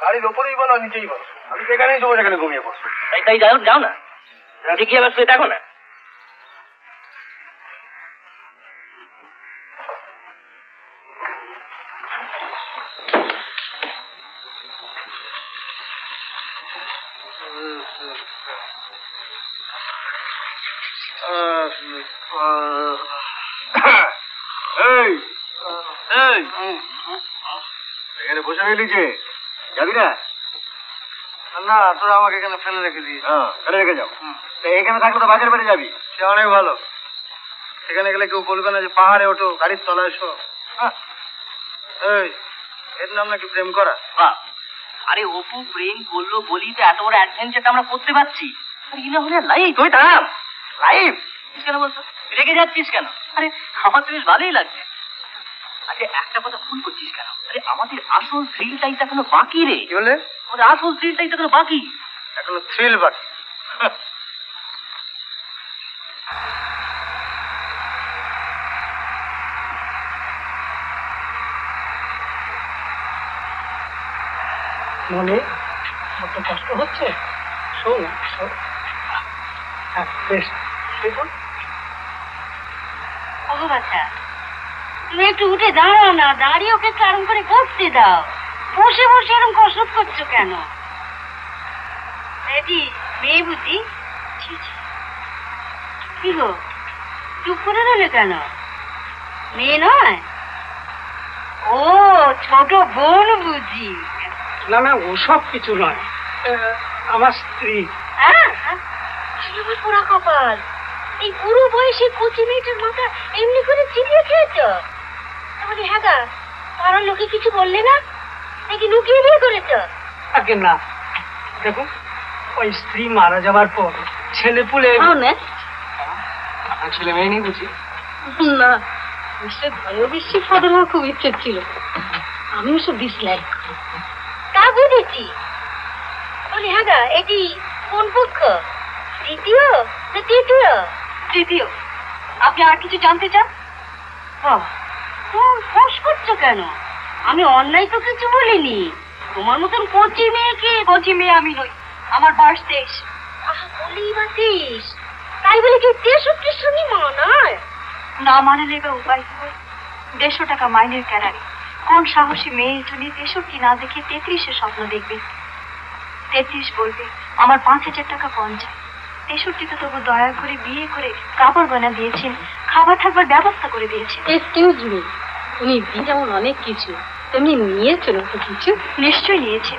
গাড়ির ওপরেই বলো নিচেই বলো, আমি যেখানেই যাবো সেখানে ঘুমিয়ে পড়বো। তাই যাও না, দেখি আবার শুয়ে থাকো না। এখানে বসে রইলি যে, যাবি না? না, তোরা আমাকে এখানে ফেলে রেখে দিই। ফেলে রেখে যাও। এখানে থাকলে তো বাজার বাড়ি যাবি, সে অনেক ভালো। সেখানে গেলে কেউ বলবে না যে পাহাড়ে ওঠো, গাড়ির তলায় এসো। এর নাম নাকি প্রেম করা? আরে অপু প্রেম করলো বলি তো এত বড় অ্যাডভেঞ্চারটা আমরা করতে পারছি। না হলে লাইফ তুই থাম, লাইফ কেন বলছো? রেগে যাচ্ছিস কেন? আরে আমার তো বেশ ভালোই লাগছে। আরে একটা কথা ভুল করছিস কেন? আরে আমাদের আসল থ্রিলটাই তো এখনো বাকি রে। কি বলে? আমাদের আসল থ্রিলটাই তো এখনো বাকি। এখনো থ্রিল বাকি? মনে কত কষ্ট হচ্ছে? শোন বেশ, ও বাচ্চা, তুমি একটু উঠে দাঁড়াও না, দাঁড়িয়ে ওকে চারণ করে বসতে দাও। বসে বসে এরকম কসরত করছো কেন? এটি মেয়ে বুঝি? কি গো, চুপ করে রইলে কেন? মেয়ে নয়? ও ছোট বোন বুঝি? না না, ওসব কিছু নয়, আমার স্ত্রী। পোড়া কপাল, এই বুড়ো বয়সে কচি মেয়েটার মাথা এমনি করে চিবিয়ে খেয়েছ? তাহলে হ্যাঁ গা, পাড়ার লোকে কিছু বললে না? নাকি লুকিয়ে বিয়ে করেছ? আগে না, দেখুন ওই স্ত্রী মারা যাবার পর ছেলে পুলে ছেলে মেয়ে নেই বুঝি? না, বিশ্বের ফাদার হওয়ার খুব ইচ্ছে ছিল, আমি ওসব ডিসলাইক। তা বুঝেছি। বলি হ্যাঁ গা, এটি কোন পক্ষ? দ্বিতীয় না তৃতীয়? তৃতীয়। আপনি আর কিছু জানতে চান? তুমি ফোঁস করছো কেন? আমি অন্যায় তো কিছু বলিনি। তোমার মতন কচি মেয়েকে, কচি মেয়ে আমি নই, আমার বয়স 23। বলেই বা 23, তাই বলে কি 63 সঙ্গে মানায়? না মানালে বা উপায় কি? 150 টাকা মাইনের ক্যারারি কোন সাহসী মেয়ে যদি 63 না দেখে 33-এর স্বপ্ন দেখবে? 33 বলবে আমার 5000 টাকা কম চাই। 63 তবু দয়া করে বিয়ে করে কাপড় বানা দিয়েছেন, খাবার থাকবার ব্যবস্থা করে দিয়েছেন। এক্সকিউজ মি, উনি যেমন অনেক কিছু তেমনি নিয়েছেন তো কিছু? নিশ্চয়ই নিয়েছে,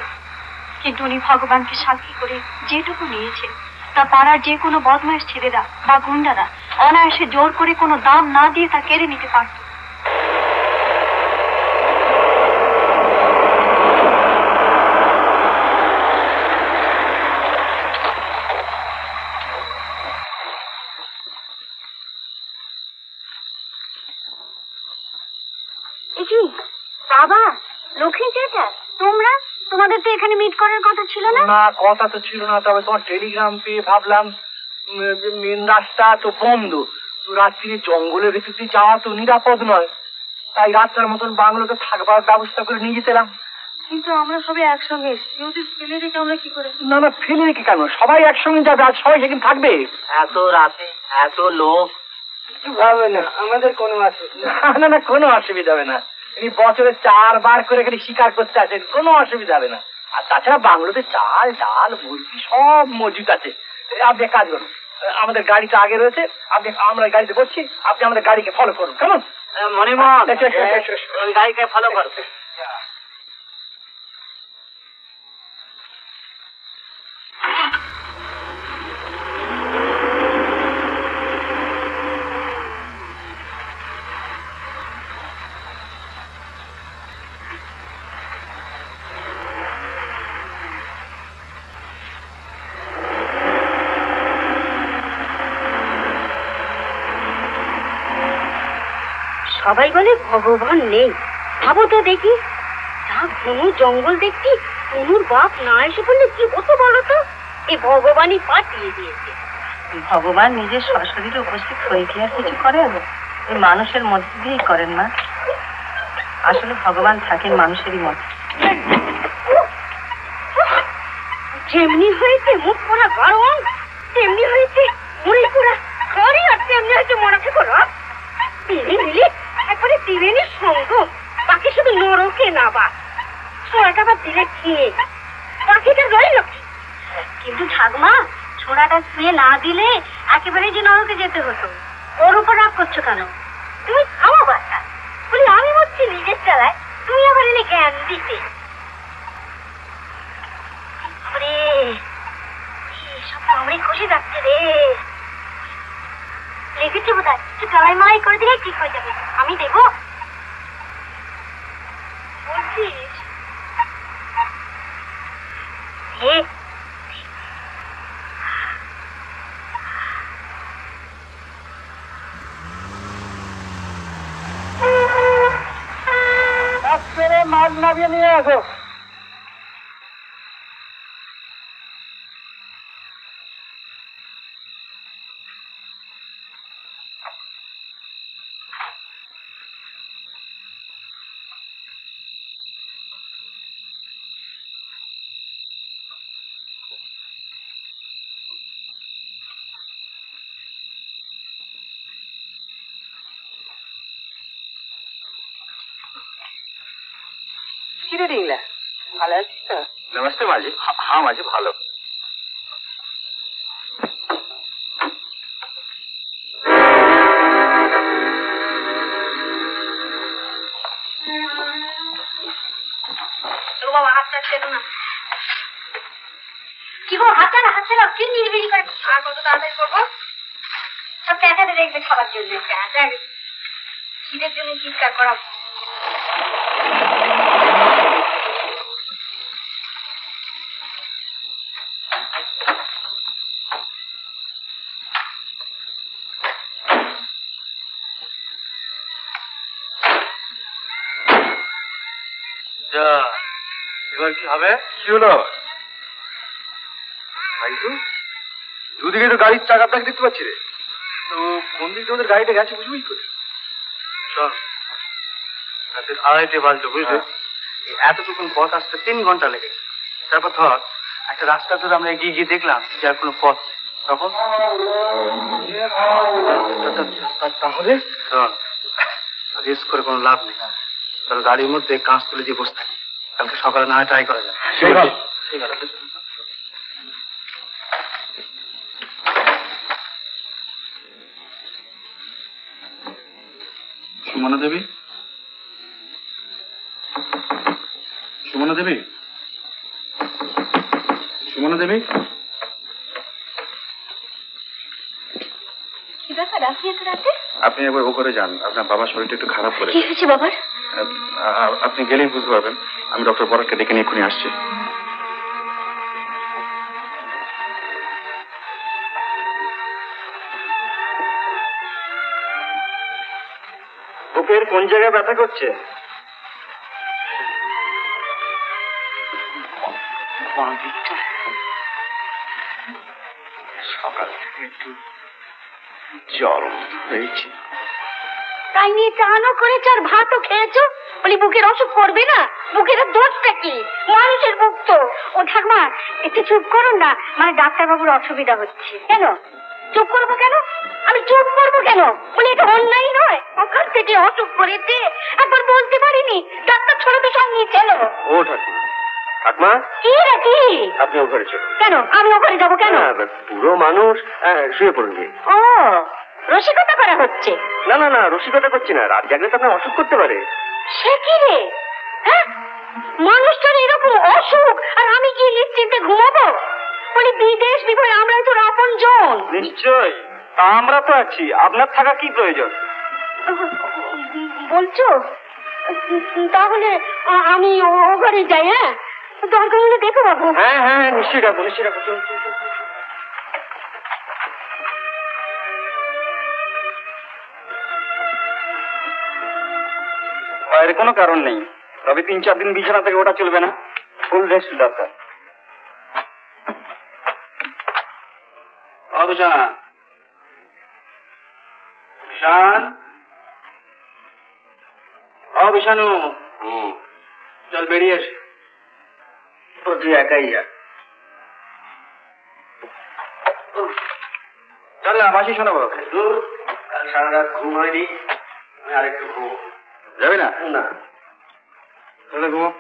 কিন্তু উনি ভগবানকে সাক্ষী করে যেটুকু নিয়েছে তা পাড়ার যে কোনো বদমাইশ ছেলেরা বা গুন্ডারা অনায়াসে জোর করে কোনো দাম না দিয়ে তা কেড়ে নিতে পারত। বাবা, লক্ষ্মী চেটা, তোমরা? তোমাদের তো এখানে মিট করার কথা ছিল না? না, কথা তো ছিল না, তবে তোমার টেলিগ্রাম পেয়ে ভাবলাম মেন রাস্তা তো বন্ধ, রাত্রি জঙ্গলের ভেতর দিয়ে যাওয়া তো নিরাপদ নয়, তাই রাস্তার মতন বাংলোতে থাকবার ব্যবস্থা করে নিয়ে যেতেলাম। কিন্তু আমরা সবাই একসঙ্গে এসেছি, ওদের ফেলে রেখে আমরা কি করে? না না, ফেলে রেখে কেন? সবাই একসঙ্গে যাবে, আর সবাই সেখানে থাকবে। এত রাতে এত লোক হবে না, আমাদের কোনো অসুবিধা না। না, কোনো অসুবিধা হবে না। তিনি বছরে 4 বার করে খালি শিকার করতে আসেন, কোনো অসুবিধা হবে না। আর তাছাড়া বাংলোতে চাল ডাল মুরগি সব মজুদ আছে। আপনি এক কাজ করুন, আমাদের গাড়িটা আগে রয়েছে, আমরা গাড়িতে বসছি, আপনি আমাদের গাড়িকে ফলো করুন, কেমন? মণিমোহন গাড়িকে ফলো করো। সবাই বলে ভগবান নেই, ভাবো তো দেখি, যা ঘন জঙ্গল দেখছি, তনুর বাপ না এসে বললে কি হতো বলো তো? এই ভগবানই পাঠিয়ে দিয়েছে। ভগবান নিজের সশরীরে উপস্থিত হয়ে কি আর কিছু করেন? এই মানুষের মধ্যে দিয়েই করেন না। আসলে ভগবান থাকেন মানুষেরই মধ্যে। যেমনি হয়েছে মুখ পোড়া গরম, তেমনি হয়েছে মুড়ি পোড়া খড়ি, আর তেমনি হয়েছে মনে থেকে রস। তিনে মিলে একবারে তিরেনের সঙ্গ, বাকি শুধু নরকে না বা ছোড়াটা বা দিলে খেয়ে বাকিটা রইল। কিন্তু ঠাকমা, ছোড়াটা ছুঁয়ে না দিলে একেবারে যে নরকে যেতে হতো। ওর উপর রাগ করছো কেন? তুমি খাও বাচ্চা, বলি আমি হচ্ছি নিজের চালায়, তুমি আবার এনে জ্ঞান দিতে। সব কামড়ে খুশি যাচ্ছে রে, লেগেছে বোধ হয়। তুই তলাই মালাই করে দিলে ঠিক হয়ে যাবে। আমি দেবো বলছিস? মাছ নামিয়ে নিয়ে আসো। কিরে ডিংলা, ভালো আছিস তো? नमस्ते माँ जी। हाँ माँ जी भालो। বাবা হাতটা ছেড়ো না। কি গো, হাতটা না, হাত ছেড়ো। কি নিরিবিলি করে? আর কত তাড়াতাড়ি করবো? সব প্যাঁচাতে দেখবে খাবার জন্য। প্যাঁচা শীতের জন্য চিৎকার করা। এবার কি হবে? কি হলো? দুদিকে তো গাড়ির চাকা আপনাকে দেখতে পাচ্ছি রে, তো কোন দিক থেকে ওদের গাড়িটা গেছে বুঝবি কি করে? শোন, রাতের 2:30 বাজলো বুঝলি, এতটুকুন পথ আসতে 3 ঘন্টা লেগেছে। তারপর ধর একটা রাস্তা ধরে আমরা এগিয়ে গিয়ে দেখলাম যে আর কোনো পথ নেই। তখন তাহলে শোন, রিস্ক করে কোনো লাভ নেই। তোর গাড়ির মধ্যে কাঁচ তুলে দিয়ে বসে থাকি, কালকে সকালে না হয় ট্রাই করা যায়। ঠিক আছে। সুমনা দেবী, সুমনা দেবী, সুমনা দেবী। কি ব্যাপার আপনি এত রাতে? আপনি একবার ও করে যান, আপনার বাবার শরীরটা একটু খারাপ করে। কি হয়েছে বাবার? আপনি গেলেই বুঝতে পারবেন। আমি ডক্টর বরাককে ডেকে নিয়ে এক্ষুনি আসছি। বুকের কোন জায়গায় ব্যথা করছে? সকাল থেকে একটু জ্বর হয়েছে। তাই নিয়ে চানও করেছো আর ভাতও খেয়েছো, বলি বুকের অসুখ করবে না? বুকের দোষটা কি? মানুষের বুক তো। ও ঠাকমা, একটু চুপ করুন না, মানে ডাক্তারবাবুর অসুবিধা হচ্ছে। কেন চুপ করবো কেন? আমি চুপ করবো কেন? বলি এটা অন্যায় নয়? ওখান থেকে অসুখ করেছে, একবার বলতে পারিনি? ডাক্তার ছড়াতে সঙ্গে ছিল। ও ঠাকুমা, ঠাকুমা কি রে কি? আপনি ওখানে চলুন। কেন আমি ওখানে যাবো কেন? পুরো মানুষ শুয়ে পড়ুন। ও, রসিকতা করা হচ্ছে? না না না, রসিকতা করছি না, রাত জাগলে তো আপনার অসুখ করতে পারে। সে কি রে? হ্যাঁ, মানুষটার এরকম অসুখ আর আমি কি নিশ্চিন্তে ঘুমাবো? বলি বিদেশ বিভয় আমরা তোর আপন জন। নিশ্চয়, তা আমরা তো আছি, আপনার থাকা কি প্রয়োজন? বলছো? তাহলে আমি ও ঘরে যাই। হ্যাঁ, দরকার হলে দেখো বাবু। হ্যাঁ হ্যাঁ, নিশ্চয়ই রাখবো, নিশ্চয়ই রাখবো। ভয়ের কোনো কারণ নেই, তবে 3-4 দিন বিছানা থেকে ওটা চলবে না, ফুল রেস্ট দরকার। বিশান, বিশান, বিশানু, চল বেরিয়ে এসে। তুই একাই যা। চল না, মাসি শোনাবো। কাল সারা রাত ঘুম হয়নি, আমি আরেকটু ঘুমো। যাবে না? না। তাহলে ঘুমো।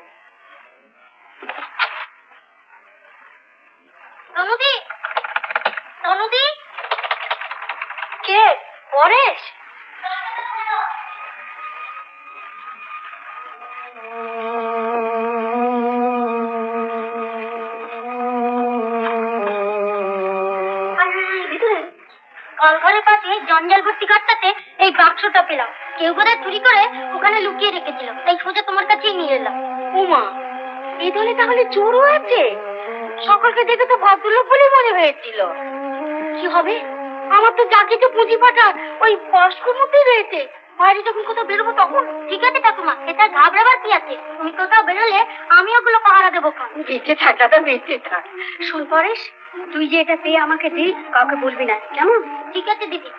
তনুদি, তনুদি, কে পরেশ? কলঘরে পাশে জঞ্জাল ভর্তি ঘরটাতে এই বাক্সটা পেলাম, কেউ বোধহয় চুরি করে ওখানে লুকিয়ে রেখেছিল, তাই সোজা তোমার কাছেই নিয়ে এলাম। উমা, এই দলে তাহলে চোরও আছে? সকলকে দেখে তো ভদ্রলোক বলে মনে হয়েছিল। কি হবে? আমার তো যা কিছু পুঁজি পাটা ওই বাক্সের মধ্যেই রয়েছে। বাইরে যখন কোথাও বেরোবো তখন? ঠিক আছে ঠাকুমা, এটা ঘাবড়াবার কি আছে? তুমি কোথাও বেরোলে আমি ওগুলো পাহারা দেবো। বেঁচে থাক দাদা, বেঁচে থাক। শুন পরেশ, তুই যে এটা পেয়ে আমাকে দিস, কাউকে বলবি না, কেমন? ঠিক আছে দিদি,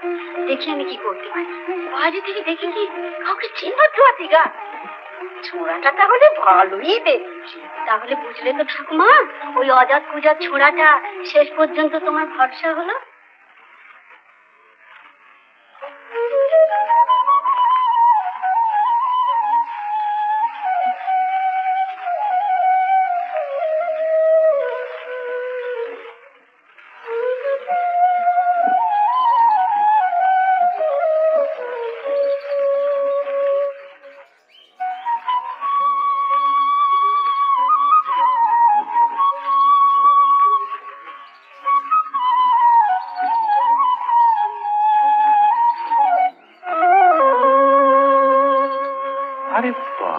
দেখি আমি কি করতে পারি। বাইরে থেকে দেখেছি কাউকে চিনবার তো আছে গা। ছোড়াটা তাহলে ভালোই দেখছি। তাহলে বুঝলে তো ঠাকুমা, ওই অজাত কুজাত ছোড়াটা শেষ পর্যন্ত তোমার ভরসা হলো। আরে বাবা,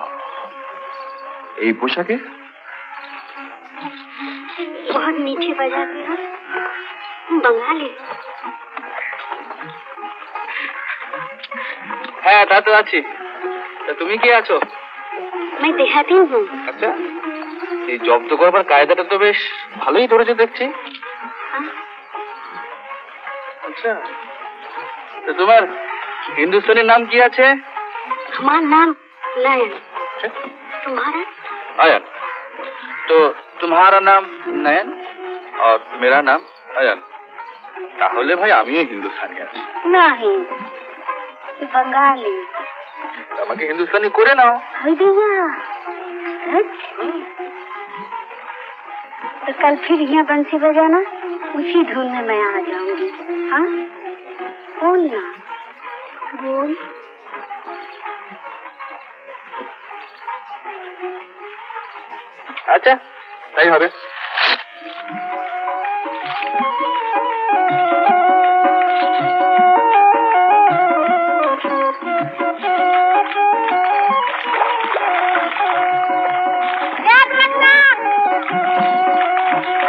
এই পোশাকে? बहुत मीठे बजाते हैं, बंगाली। হ্যাঁ, তা তো আছি। তা তুমি কে আছো? मैं देहाती हूँ। আচ্ছা, এই জব্দ করবার কায়দাটা তো বেশ ভালোই ধরেছে দেখছি। আচ্ছা, তো তোমার হিন্দুস্তানের নাম কি আছে? हमारा नाम नयन, तुम्हारा? अयन। तो तुम्हारा नाम नयन और मेरा नाम अयन। তাহলে ভাই আমিও হিন্দুস্তানি আছি। नहीं, बंगाली। আমাকে হিন্দুস্তানি করে নাও। भैया, तो कल फिर यहाँ बंसी बजाना, उसी धुन में मैं आ जाऊंगी। हाँ, बोल ना, बोल। আচ্ছা, তাই হবে।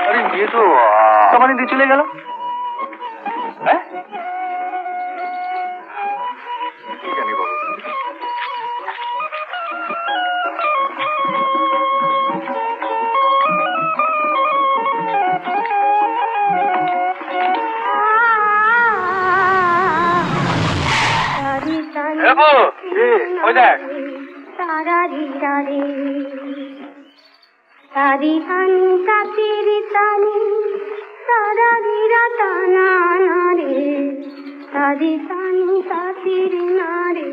আরে ये तो সামান্য দিয়ে চলে গেল। হ্যাঁ, কি জানি বাবু। ওই দেখ, सारी अंता तेरी तानी, सारा रीरा ताना नारे, सारी अंता तेरी नारे,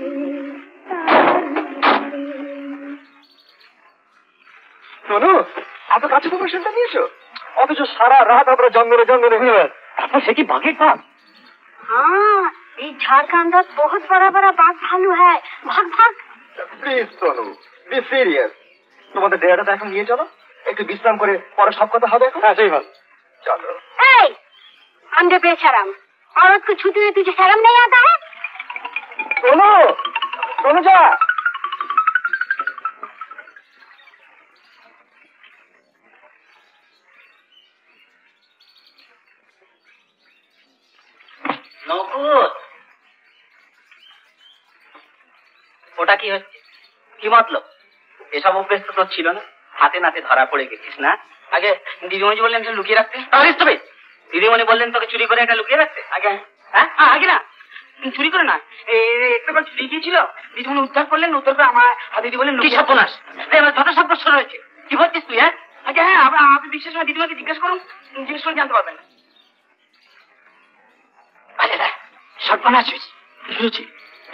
শোনো, এত কাছে তোমার সেটা নিয়েছো, অথচ সারা রাত আমরা জঙ্গলে জঙ্গলে ঘুরে বেড়াই। তারপর সে কি বাঘের পাক? हाँ, ये झारखंड बहुत बड़ा बड़ा बाघ भालू है, भाग भाग। Please Sonu, be serious. তোমাদের ডেরাটা এখন নিয়ে চলো, একটু বিশ্রাম করে পরে সব কথা হবে। হ্যাঁ, সেই ভালো, চলো। ए, अंधे बेशरम, औरत को छूते हुए तुझे शर्म नहीं आता है? সোনু, সোনু যা। নকুল, ওটা কি হচ্ছে? কি মতলব? এসব অভ্যেস তো তোর ছিল না, হাতে নাতে ধরা পড়ে গেছিস না? আগে দিদিমণি বললেন এটা লুকিয়ে রাখতে, তবে দিদিমণি বললেন তোকে চুরি করে এটা লুকিয়ে রাখতে আগে। হ্যাঁ আগে না, চুরি করে না, একটু চুরি গিয়েছিল, দিদিমণি উদ্ধার করলেন, উদ্ধার করে আমার দিদি বললেন কি সর্বনাশ, যত সব প্রশ্ন রয়েছে। কি বলছিস তুই? হ্যাঁ আগে, হ্যাঁ আপনি বিশ্বাস হয় দিদিমাকে জিজ্ঞেস করুন, জিজ্ঞেস করে জানতে পারবেন। সর্বনাশ হয়েছে,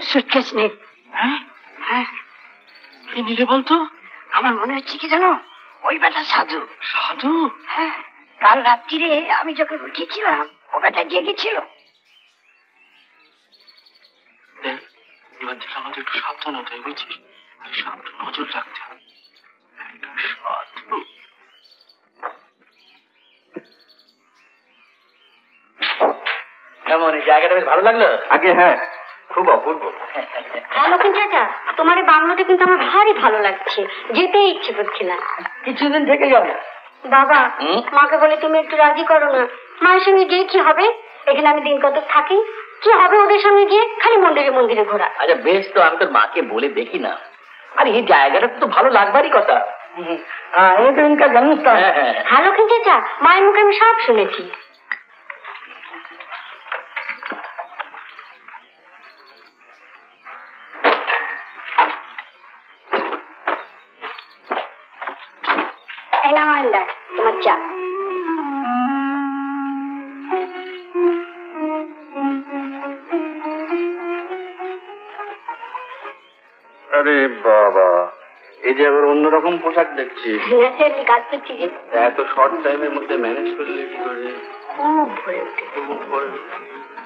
সুটকেস নেই। হ্যাঁ হ্যাঁ, কি নিলে বলতো? আমার মনে হচ্ছে কি জানো, ওই বেটা সাধু। সাধু? হ্যাঁ, কাল রাত্রিরে আমি যখন উঠেছিলাম ও বেটা জেগেছিল। এবার থেকে আমাদের একটু সাবধান হতে হবে, বুঝছিস? সাবধান নজর রাখতে হবে। সাধু কেমন? এই জায়গাটা বেশ ভালো লাগলো। আগে হ্যাঁ, খুব অপূর্ব। লক্ষ্মী চাচা, তোমার এই বাংলোটা কিন্তু আমার ভারী ভালো লাগছে, যেতে ইচ্ছে করছে না। কিছুদিন থেকে যাবো। বাবা, মাকে বলে তুমি একটু রাজি করো না। মায়ের সঙ্গে গিয়ে কি হবে? এখানে আমি দিন কত থাকি, কি হবে ওদের সঙ্গে গিয়ে? খালি মন্দিরে মন্দিরে ঘোরা। আচ্ছা বেশ, তো আমি তোর মাকে বলে দেখি না। আর এই জায়গাটা তো ভালো লাগবারই কথা। জানিস তো? হ্যাঁ লক্ষ্মী চাচা, মায়ের মুখে আমি সব শুনেছি। তোমার চা। আরে বাবা, এই যে আবার অন্যরকম পোশাক দেখছি। কাজ করছি, এত শর্ট টাইমের মধ্যে ম্যানেজ করলে কি করে? খুব ভরে ওঠে।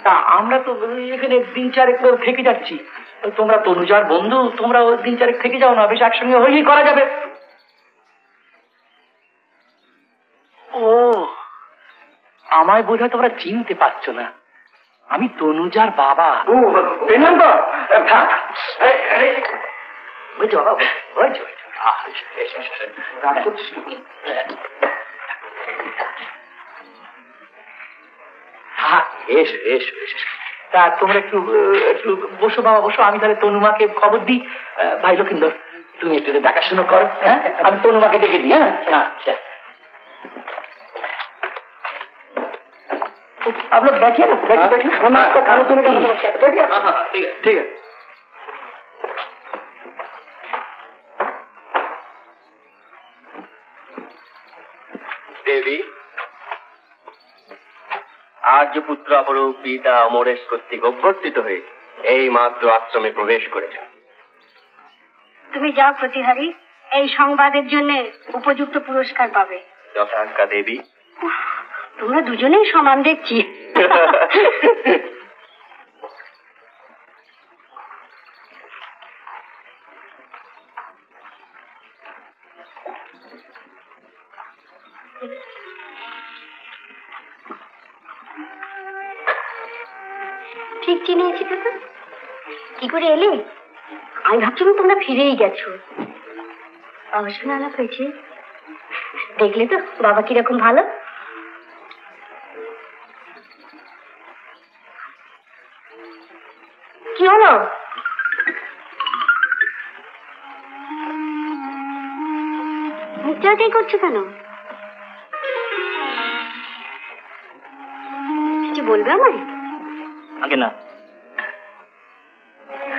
তা আমরা তো এখানে দিন চারেক থেকে যাচ্ছি, তোমরা তনুজার বন্ধু, তোমরা ওই দিন চারেক থেকে যাও না, বেশ একসঙ্গে হই করা যাবে। ও, আমায় বোধহয় তোমরা চিনতে পারছো না, আমি তনুজার বাবা। বুঝছো বাবা, বুঝছো? এসো এসো এসো। তা তোমরা একটু একটু বসো বাবা, বসো। আমি তাহলে তনুমাকে খবর দিই। ভাই লক্ষিন্দর, তুমি একটু দেখাশোনা করো। হ্যাঁ, আমি তনুমাকে ডেকে দিই। হ্যাঁ আচ্ছা, आप लोग बैठिए ना, बैठिए, हम आपका खाना पीने का बैठिए। हाँ ठीक है ठीक है। দেবী, আজ পুত্র অপরূপ পিতা অমরেশ কর্তৃক অভ্যর্থিত হয়ে এই মাত্র আশ্রমে প্রবেশ করেছে। তুমি যাও প্রতিহারী, এই সংবাদের জন্য উপযুক্ত পুরস্কার পাবে। যথাজ্ঞা দেবী। তোমরা দুজনেই সমান দেখছি। ঠিক চিনিয়েছি তো? কি করে এলে? আমি ভাবছিলাম তোমরা ফিরেই গেছো। অবশ্যই আলাপ হয়েছে, দেখলে তো বাবা কিরকম ভালো। কি হলো? মুখটাই করছো কেন? কিছু বলবে আমায়? আগে না,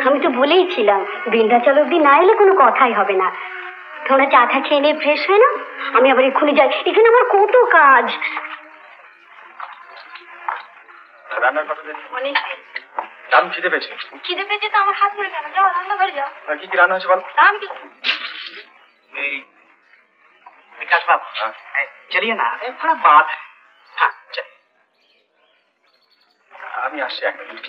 আমি তো বলেইছিলাম বিন্ধ্যাচল অব্দি না এলে কোনো কথাই হবে না। তোমরা চা টা খেয়ে নিয়ে ফ্রেশ হয়ে না, আমি আবার এক্ষুনি যাই, এখানে আমার কত কাজ। রান্নার কথা অনেক দারুণ খিদে পেয়েছে। খিদে পেয়েছে তো আমার হাত ধরে কেন? যাও রান্না করে যাও। আর কি কি রান্না হয়েছে বল? আমি কি এই विकास बाबू, चलिए ना, थोड़ा बात है। हाँ चलिए। আমি আসছি এক মিনিট।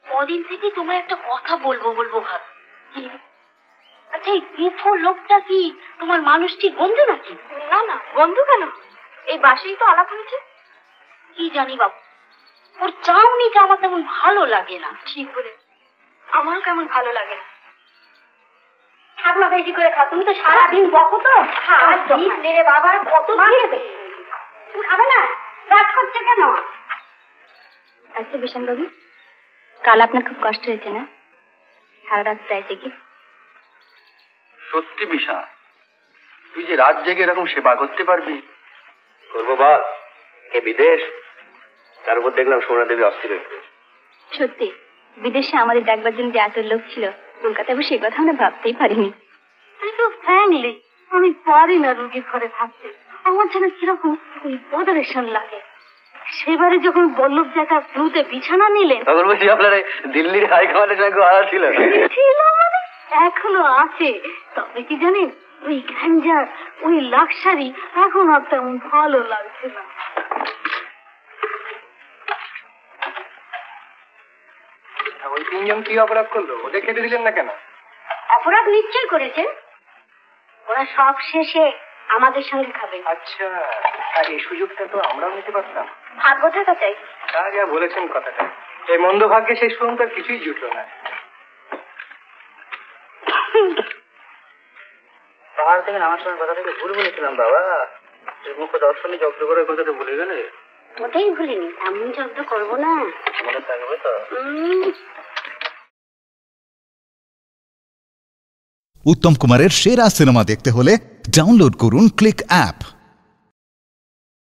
কদিন থেকে তোমার একটা কথা বলবো বলবো ভাব। আচ্ছা, এই বিফোর লোকটা কি তোমার মানুষটির বন্ধু নাকি? না না, বন্ধু কেন? এই বাসেই তো আলাপ হয়েছে। কি জানি বাবু, ওর চাউনিটা আমার তেমন ভালো লাগে না। ঠিক বলে, আমারও কেমন ভালো লাগে না। ঠাকুমা বেশি করে খাও, তুমি তো সারাদিন বকো তো। রে বাবা, কত খাবে না? রাগ করছে কেন? আচ্ছা বিশাল বাবু, কাল আপনার খুব কষ্ট হয়েছে না? সারা রাত চাইছে কি? সত্যি বিশা, তুই যে রাত জেগে এরকম সেবা করতে পারবি? করবো বল, এ বিদেশ, তার উপর দেখলাম সোনা দেবী অস্থির হয়েছে। সত্যি বিদেশে আমাদের ডাকবার জন্য যে এত লোক ছিল, কলকাতায় বসে কথা আমরা ভাবতেই পারিনি। তো ফ্যামিলি, আমি পারি না রুগীর ঘরে থাকতে। আমার যেন কিরকম ওই বদরেশন লাগে। সেবারে যখন বল্লভ জায়গা ফ্লুতে বিছানা নিলেন, তখন বলছি আপনার দিল্লির হাইকমান্ডের সঙ্গে কথা ছিল? ছিল মানে এখনো আছে। তবে কি জানেন, ওই গ্যাঞ্জার ওই লাক্সারি এখন আর তেমন ভালো লাগছে না। ওই তিনজন কি অপরাধ করলো? ওদের খেতে দিলেন না কেন? অপরাধ নিশ্চয় করেছেন, ওরা সব শেষে আমাদের সঙ্গে খাবে। আচ্ছা, আর এই সুযোগটা তো আমরাও নিতে পারতাম। ভাগ্য থাকা চাই। তা যা বলেছেন কথাটা, এই মন্দ ভাগ্যে শেষ পর্যন্ত আর কিছুই জুটলো না। পাহাড় থেকে নামার সময় কথা থেকে ভুল বলেছিলাম বাবা, মুখ দর্শনে জব্দ করে কথাটা ভুলে গেলে। ওটাই ভুলিনি, এমন জব্দ করবো না। মনে থাকবে তো? উত্তম কুমারের সেরা সিনেমা দেখতে হলে ডাউনলোড করুন ক্লিক অ্যাপ।